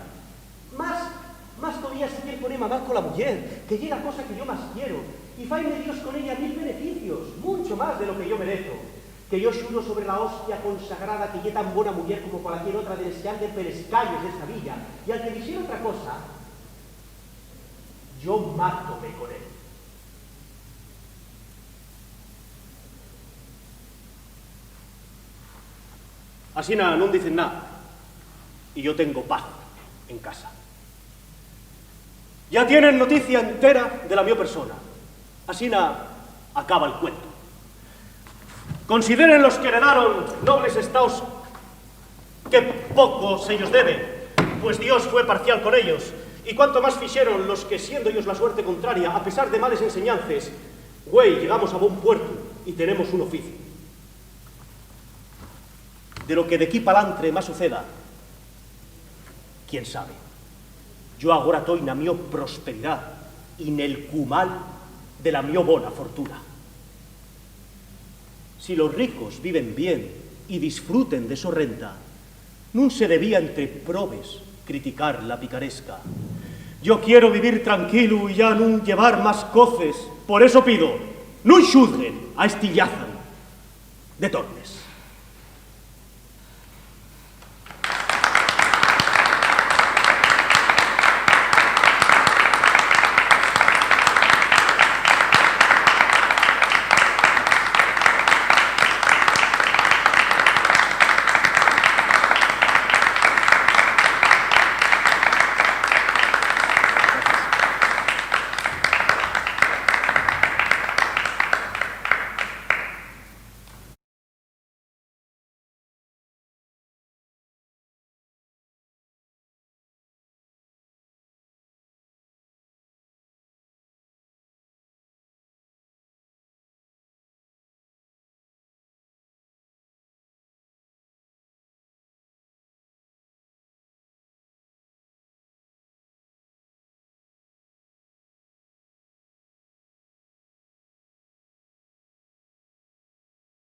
Más todavía si quiere ponerme mal con la mujer, que llega cosa que yo más quiero, y faime Dios con ella 1000 beneficios, mucho más de lo que yo merezco. Que yo xuro sobre la hostia consagrada que lle tan buena mujer como cualquier otra de les que anden per escalles de esta villa, y al que dixera otra cosa, yo mátome con él. Así no dicen nada, y yo tengo paz en casa. Ya tienen noticia entera de la mi persona. Así acaba el cuento. Consideren los que heredaron nobles estados que poco se ellos debe, pues Dios fue parcial con ellos, y cuanto más fixeron los que, siendo ellos la suerte contraria, a pesar de males enseñanzas, güey, llegamos a buen puerto y tenemos un oficio. De lo que de aquí pa'lantre más suceda, quién sabe. Yo agora estoy na mio prosperidad y nel cumal de la mio bona fortuna. Si los ricos viven bien y disfruten de su renta, nun se debía entre probes criticar la picaresca. Yo quiero vivir tranquilo y ya nun llevar más coces, por eso pido, nun xuzguen a este Lázaro de Tormes.